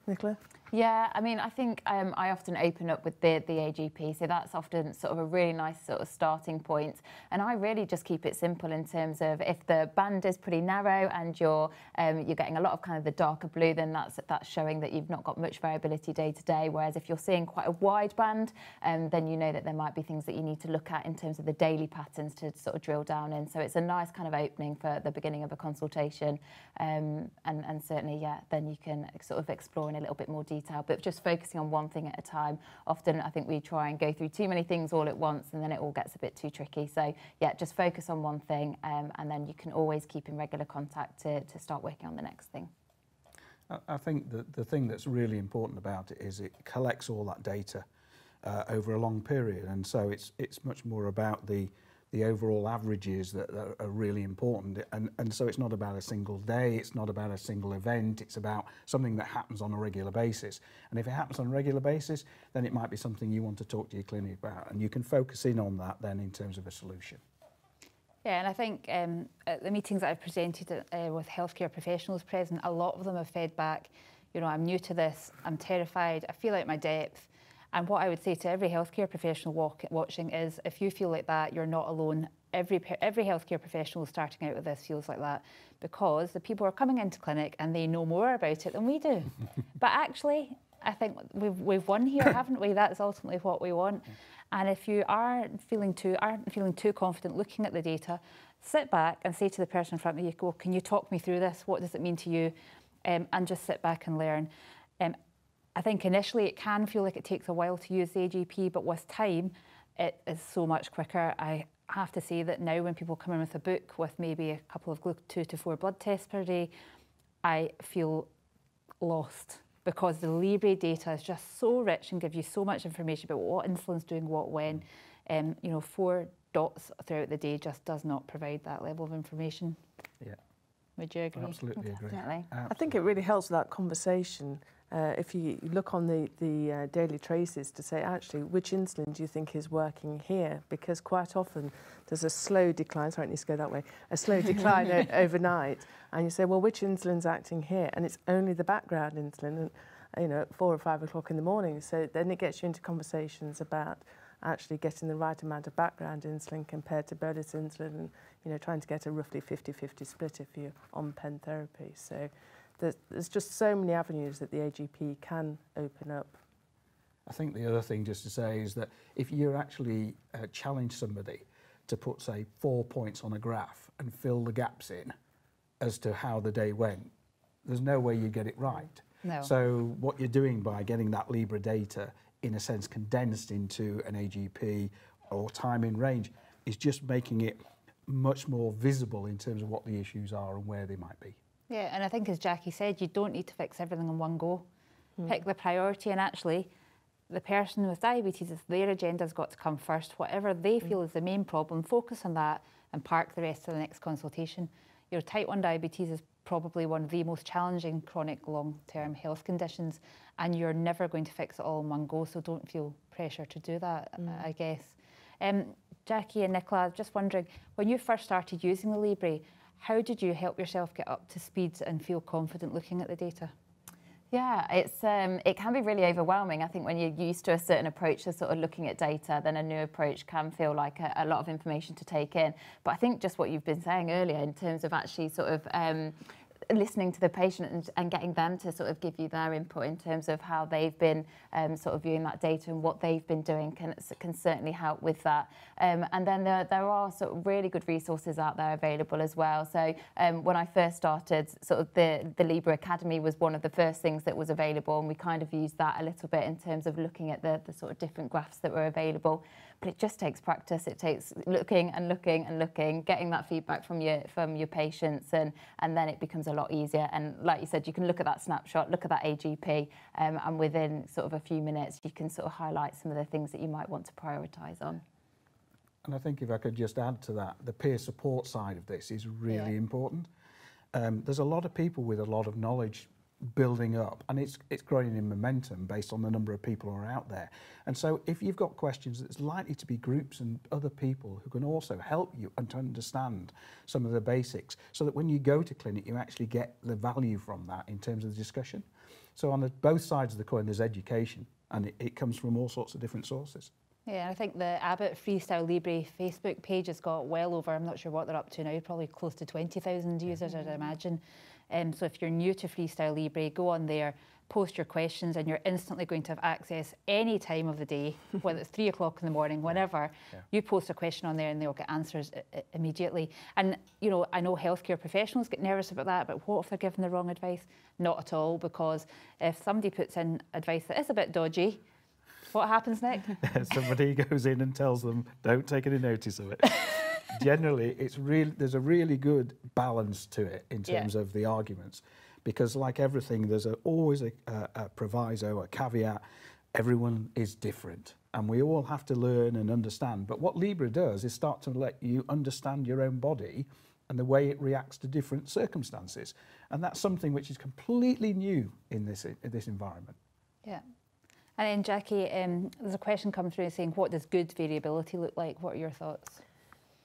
Nicola? Yeah, I mean, I think I often open up with the AGP, so that's often sort of a really nice sort of starting point. And I really just keep it simple in terms of if the band is pretty narrow and you're getting a lot of kind of the darker blue, then that's showing that you've not got much variability day to day. Whereas if you're seeing quite a wide band, then you know that there might be things that you need to look at in terms of the daily patterns to sort of drill down in. So it's a nice kind of opening for the beginning of a consultation, and certainly, yeah, then you can sort of explore in a little bit more detail. But just focusing on one thing at a time. Often I think we try and go through too many things all at once, and then it all gets a bit too tricky. So yeah, just focus on one thing, and then you can always keep in regular contact to start working on the next thing. I think that the thing that's really important about it is it collects all that data over a long period, and so it's much more about the overall averages that are really important, and so it's not about a single day, it's not about a single event, it's about something that happens on a regular basis. And if it happens on a regular basis, then it might be something you want to talk to your clinic about, and you can focus in on that then in terms of a solution. Yeah, and I think at the meetings that I've presented with healthcare professionals present, a lot of them have fed back, you know, I'm new to this, I'm terrified, I feel out my depth. And what I would say to every healthcare professional watching is, if you feel like that, you're not alone. Every healthcare professional starting out with this feels like that, because the people are coming into clinic and they know more about it than we do. But actually, I think we've won here, haven't we? That's ultimately what we want. And if you aren't feeling too confident looking at the data, sit back and say to the person in front of you, well, can you talk me through this? What does it mean to you? And just sit back and learn. I think initially it can feel like it takes a while to use the AGP, but with time, it is so much quicker. I have to say that now when people come in with a book with maybe a couple of 2 to 4 blood tests per day, I feel lost, because the Libre data is just so rich and gives you so much information about what insulin's doing, what, when. You know, 4 dots throughout the day just does not provide that level of information. Yeah. Would you agree? Absolutely agree. Definitely. I think it really helps with that conversation. if you look on the daily traces to say, actually, which insulin do you think is working here? Because quite often there's a slow decline, sorry, it needs to go that way, a slow decline overnight. And you say, well, which insulin's acting here? And it's only the background insulin, and, at 4 or 5 o'clock in the morning. So then it gets you into conversations about actually getting the right amount of background insulin compared to bolus insulin, and, trying to get a roughly 50-50 split if you're on pen therapy. So there's just so many avenues that the AGP can open up. I think the other thing just to say is that if you actually challenge somebody to put, say, 4 points on a graph and fill the gaps in as to how the day went, there's no way you get it right. No. So what you're doing by getting that Libre data, in a sense, condensed into an AGP or time in range, is just making it much more visible in terms of what the issues are and where they might be. Yeah, and I think, as Jackie said, you don't need to fix everything in one go. Pick the priority, and actually the person with diabetes, if their agenda's got to come first, whatever they feel is the main problem, focus on that and park the rest to the next consultation. Your type 1 diabetes is probably one of the most challenging chronic long-term health conditions, and you're never going to fix it all in one go, so don't feel pressure to do that, I guess. Jackie and Nicola, just wondering, when you first started using the Libre, how did you help yourself get up to speed and feel confident looking at the data? Yeah, it can be really overwhelming. I think when you're used to a certain approach to sort of looking at data, then a new approach can feel like a lot of information to take in. But I think just what you've been saying earlier in terms of actually sort of listening to the patient and getting them to sort of give you their input in terms of how they've been sort of viewing that data and what they've been doing can certainly help with that. And then there are sort of really good resources out there available as well. So when I first started, sort of the Libre Academy was one of the first things that was available, and we kind of used that a little bit in terms of looking at the sort of different graphs that were available. But it just takes practice. It takes looking and looking and looking, getting that feedback from your patients, and then it becomes a lot easier. And like you said, you can look at that snapshot, look at that AGP, and within sort of a few minutes, you can sort of highlight some of the things that you might want to prioritise on. And I think if I could just add to that, the peer support side of this is really important. There's a lot of people with a lot of knowledge building up, and it's growing in momentum based on the number of people who are out there. And so if you've got questions, there's likely to be groups and other people who can also help you and to understand some of the basics, so that when you go to clinic, you actually get the value from that in terms of the discussion. So on both sides of the coin, there's education, and it comes from all sorts of different sources. Yeah, I think the Abbott Freestyle Libre Facebook page has got well over, I'm not sure what they're up to now, probably close to 20,000 users, I'd imagine. So if you're new to Freestyle Libre, go on there, post your questions, and you're instantly going to have access any time of the day, whether it's 3 o'clock in the morning, whenever. You post a question on there and they'll get answers immediately. And, I know healthcare professionals get nervous about that, but what if they're given the wrong advice? Not at all, because if somebody puts in advice that is a bit dodgy, what happens next? Somebody goes in and tells them, don't take any notice of it. Generally, there's a really good balance to it in terms of the arguments, because like everything, there's always a proviso, a caveat. Everyone is different, and we all have to learn and understand. But what Libre does is start to let you understand your own body and the way it reacts to different circumstances. And that's something which is completely new in this environment. Yeah. And then Jackie, there's a question come through saying, what does good variability look like? What are your thoughts?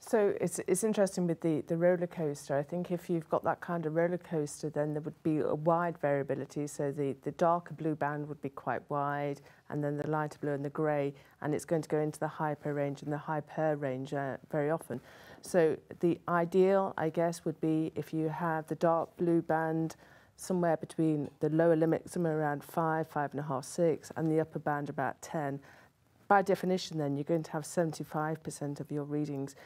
So it's interesting with the roller coaster. I think if you've got that kind of roller coaster, then there would be a wide variability. So the darker blue band would be quite wide, and then the lighter blue and the grey, and it's going to go into the hyper range and the hyper range very often. So the ideal, I guess, would be if you have the dark blue band somewhere between the lower limit, somewhere around 5, 5.5, 6, and the upper band about 10. By definition, then, you're going to have 75% of your readings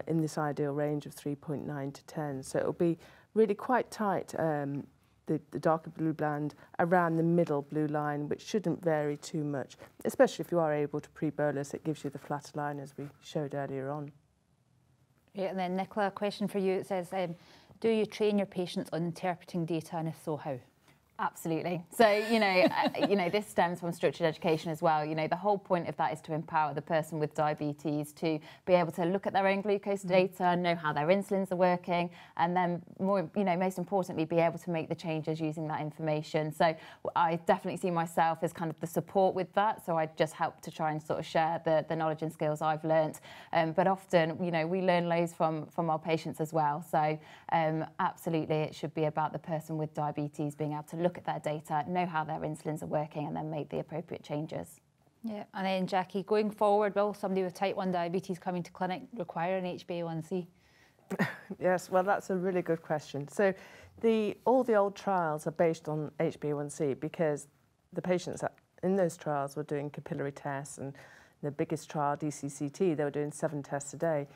in this ideal range of 3.9 to 10. So it'll be really quite tight, the darker blue band around the middle blue line, which shouldn't vary too much, especially if you are able to pre-bolus. It gives you the flatter line, as we showed earlier on. Yeah, and then Nicola, a question for you. It says, do you train your patients on interpreting data, and if so, how? Absolutely. So, this stems from structured education as well. The whole point of that is to empower the person with diabetes to be able to look at their own glucose data, know how their insulins are working, and then most importantly, be able to make the changes using that information. So I definitely see myself as kind of the support with that. So I just help to try and sort of share the knowledge and skills I've learnt. But often, we learn loads from our patients as well. So absolutely, it should be about the person with diabetes being able to look at their data, know how their insulins are working, and then make the appropriate changes. Yeah, and then Jackie, going forward, will somebody with type 1 diabetes coming to clinic require an HbA1c? Yes, well, that's a really good question. So all the old trials are based on HbA1c because the patients in those trials were doing capillary tests, and the biggest trial, DCCT, they were doing 7 tests a day.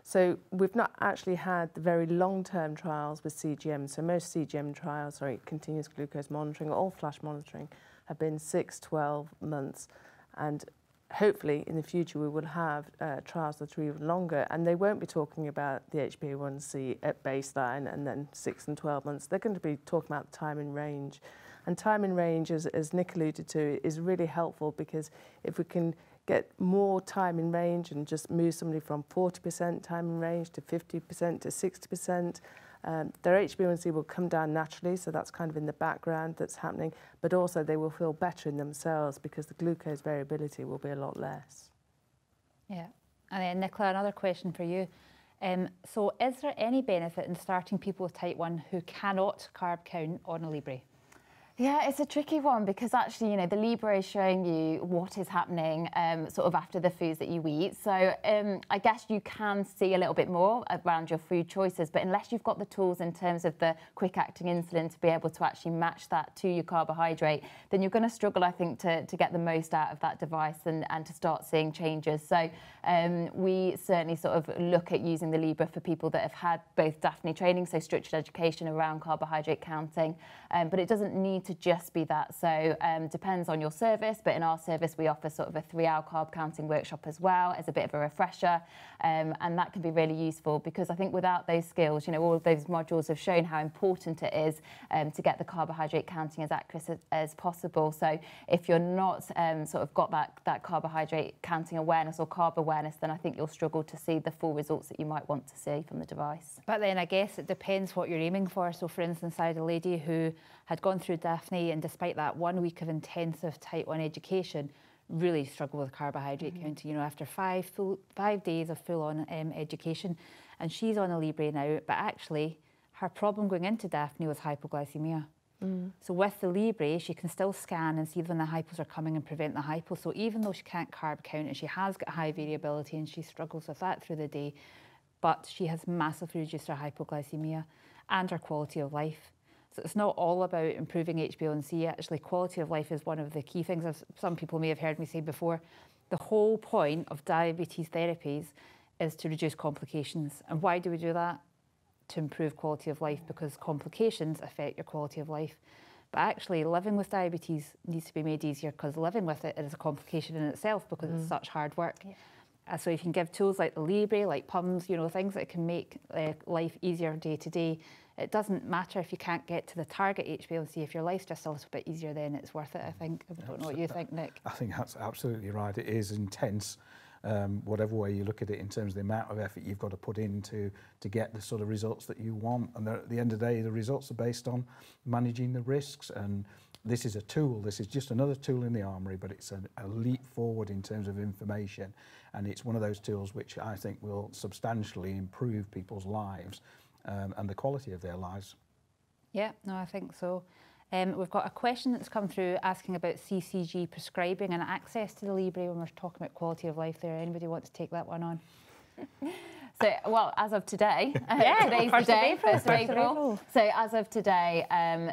So we've not actually had the very long-term trials with CGM. So most CGM trials, continuous glucose monitoring, or flash monitoring, have been 6, 12 months. And hopefully in the future we will have trials that are even longer, and they won't be talking about the HbA1c at baseline and then 6 and 12 months. They're going to be talking about time in range. And time in range, as Nick alluded to, is really helpful because if we can get more time in range and just move somebody from 40% time in range to 50% to 60%, their HbA1c will come down naturally, so that's kind of in the background that's happening, but also they will feel better in themselves because the glucose variability will be a lot less. Yeah, and then Nicola, another question for you. So is there any benefit in starting people with type 1 who cannot carb count on a Libre? Yeah, it's a tricky one because actually, the Libre is showing you what is happening sort of after the foods that you eat. So I guess you can see a little bit more around your food choices, but unless you've got the tools in terms of the quick-acting insulin to be able to actually match that to your carbohydrate, then you're going to struggle, I think, to get the most out of that device and to start seeing changes. So we certainly sort of look at using the Libre for people that have had both DAPHNE training, so structured education around carbohydrate counting, but it doesn't need to just be that. So depends on your service, but in our service we offer sort of a 3-hour carb counting workshop as well as a bit of a refresher, and that can be really useful because I think without those skills, all of those modules have shown how important it is to get the carbohydrate counting as accurate as possible. So if you're not sort of got that carbohydrate counting awareness or carb awareness, then I think you'll struggle to see the full results that you might want to see from the device. But then I guess it depends what you're aiming for. So for instance, I had a lady who had gone through DAPHNE, and despite that 1 week of intensive type 1 education, really struggled with carbohydrate counting, after 5 days of full-on education. And she's on a Libre now, but actually her problem going into DAPHNE was hypoglycemia. So with the Libre, she can still scan and see when the hypos are coming and prevent the hypos. So even though she can't carb count and she has got high variability and she struggles with that through the day, but she has massively reduced her hypoglycemia and her quality of life. So it's not all about improving HbA1c. Actually, quality of life is one of the key things, as some people may have heard me say before. The whole point of diabetes therapies is to reduce complications. And why do we do that? To improve quality of life, because complications affect your quality of life. But actually, living with diabetes needs to be made easier, because living with it is a complication in itself because it's such hard work. Yeah. So you can give tools like the Libre, like pumps, things that can make life easier day to day. It doesn't matter if you can't get to the target HbA1c. If your life's just a little bit easier, then it's worth it, I think. I don't know what you think, Nick. I think that's absolutely right. It is intense, whatever way you look at it, in terms of the amount of effort you've got to put in to get the sort of results that you want. And at the end of the day, the results are based on managing the risks. And this is a tool. This is just another tool in the armoury, but it's a leap forward in terms of information. And it's one of those tools which I think will substantially improve people's lives and the quality of their lives. Yeah, no, I think so. We've got a question that's come through asking about CCG prescribing and access to the Libre when we're talking about quality of life there. Anybody want to take that one on? So, well, as of today, today's the day, 1st of April. So as of today,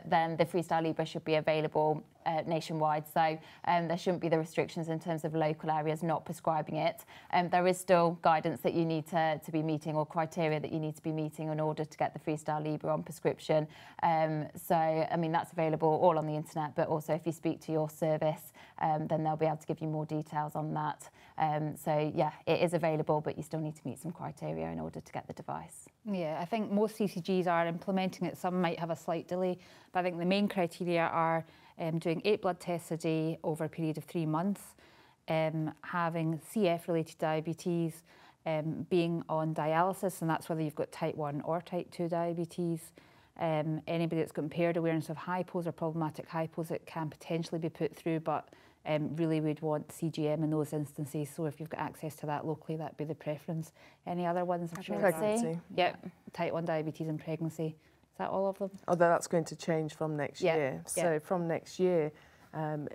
then the Freestyle Libre should be available nationwide, so there shouldn't be the restrictions in terms of local areas not prescribing it. There is still guidance that you need to be meeting, or criteria that you need to be meeting in order to get the Freestyle Libre on prescription. So, I mean, that's available all on the internet, but also if you speak to your service, then they'll be able to give you more details on that. So, yeah, it is available, but you still need to meet some criteria in order to get the device. Yeah, I think most CCGs are implementing it. Some might have a slight delay, but I think the main criteria are doing 8 blood tests a day over a period of 3 months, having CF-related diabetes, being on dialysis, and that's whether you've got type 1 or type 2 diabetes. Anybody that's got impaired awareness of hypos or problematic hypos, it can potentially be put through, but really we'd want CGM in those instances. So if you've got access to that locally, that'd be the preference. Any other ones? Pregnancy. Yep, type 1 diabetes and pregnancy. Is that all of them? Although that's going to change from next year. Yeah. So from next year,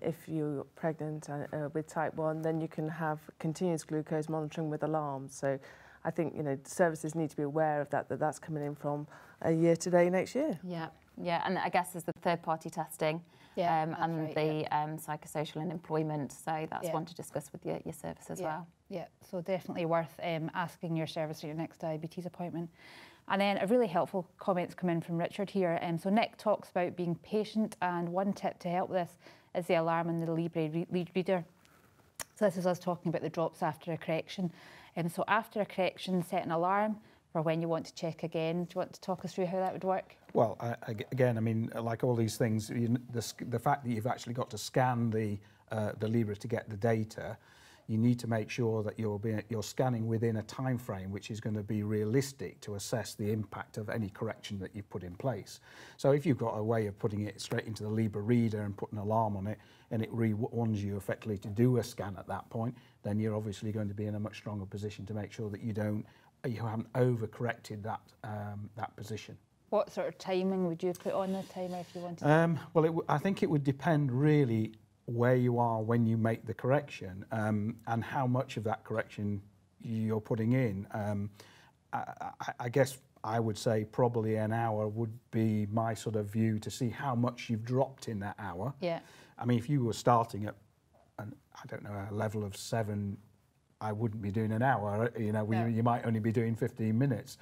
if you're pregnant with type 1, then you can have continuous glucose monitoring with alarms. So I think, you know, services need to be aware of that's coming in from a year today next year. Yeah, yeah, and I guess there's the third-party testing, and right, the psychosocial and employment. So that's one to discuss with your service as well. Yeah, so definitely worth asking your service at your next diabetes appointment. And then a really helpful comment's come in from Richard here. So Nick talks about being patient, and one tip to help this is the alarm in the Libre reader. So this is us talking about the drops after a correction. So after a correction, set an alarm for when you want to check again. Do you want to talk us through how that would work? Well, again, I mean, like all these things, the fact that you've actually got to scan the Libre to get the data, you need to make sure that you're scanning within a time frame which is going to be realistic to assess the impact of any correction that you've put in place. So if you've got a way of putting it straight into the Libre reader and putting an alarm on it, and it re-warns you effectively to do a scan at that point, then you're obviously going to be in a much stronger position to make sure that you haven't overcorrected that position. What sort of timing would you put on the timer if you wanted? Well, I think it would depend really where you are when you make the correction, and how much of that correction you're putting in. I guess I would say probably an hour would be my sort of view to see how much you've dropped in that hour. Yeah. I mean, if you were starting at, I don't know, a level of 7, I wouldn't be doing an hour. You know, you might only be doing 15 minutes.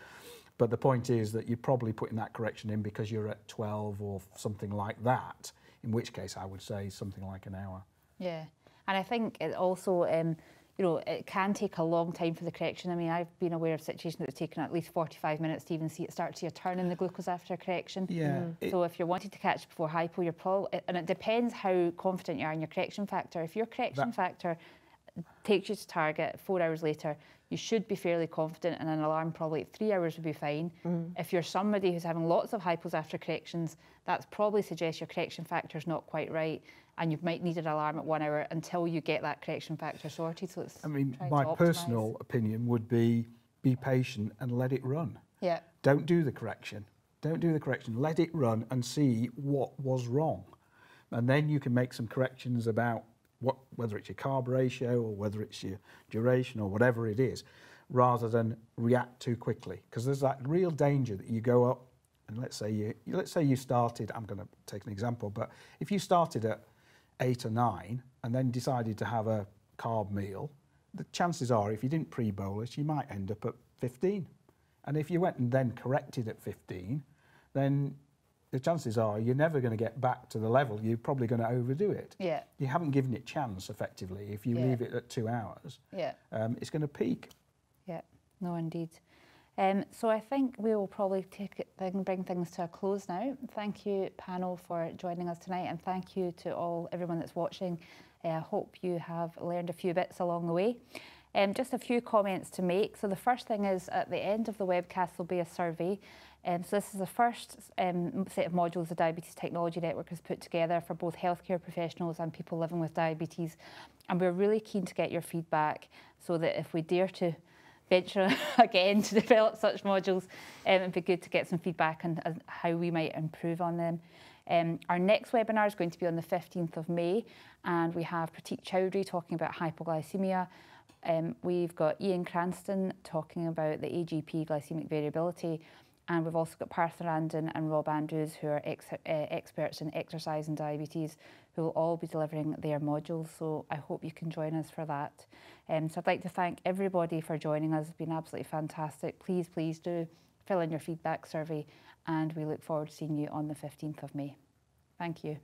But the point is that you're probably putting that correction in because you're at 12 or something like that, in which case I would say something like an hour. Yeah. And I think it also, you know, it can take a long time for the correction. I mean, I've been aware of situations that have taken at least 45 minutes to even see it start to see a turn in the glucose after a correction. Yeah. So if you're wanting to catch before hypo, you're probably, and it depends how confident you are in your correction factor. If your correction factor takes you to target 4 hours later, you should be fairly confident, and an alarm probably at 3 hours would be fine. If you're somebody who's having lots of hypos after corrections, that's probably suggests your correction factor is not quite right, and you might need an alarm at 1 hour until you get that correction factor sorted. So it's, I mean, my personal opinion would be patient and let it run. Yeah. Don't do the correction. Don't do the correction. Let it run and see what was wrong, and then you can make some corrections about whether it's your carb ratio or whether it's your duration or whatever it is, rather than react too quickly. Because there's that real danger that you go up, and let's say you started, I'm going to take an example, but if you started at 8 or 9 and then decided to have a carb meal, the chances are if you didn't pre-bolus, you might end up at 15. And if you went and then corrected at 15, then the chances are you're never going to get back to the level. You're probably going to overdo it. Yeah. You haven't given it chance, effectively. If you leave it at 2 hours, it's going to peak. Yeah, no, indeed. So I think we will probably bring things to a close now. Thank you, panel, for joining us tonight, and thank you to everyone that's watching. I hope you have learned a few bits along the way. Just a few comments to make. So the first thing is, at the end of the webcast there'll be a survey. So this is the first set of modules the Diabetes Technology Network has put together for both healthcare professionals and people living with diabetes. And we're really keen to get your feedback, so that if we dare to venture again to develop such modules, it'd be good to get some feedback on how we might improve on them. Our next webinar is going to be on the 15th of May, and we have Pratik Chowdhury talking about hypoglycemia. We've got Ian Cranston talking about the AGP, glycemic variability, And we've also got Partha Randon and Rob Andrews, who are experts in exercise and diabetes, who will all be delivering their modules. So I hope you can join us for that. So I'd like to thank everybody for joining us. It's been absolutely fantastic. Please do fill in your feedback survey, and we look forward to seeing you on the 15th of May. Thank you.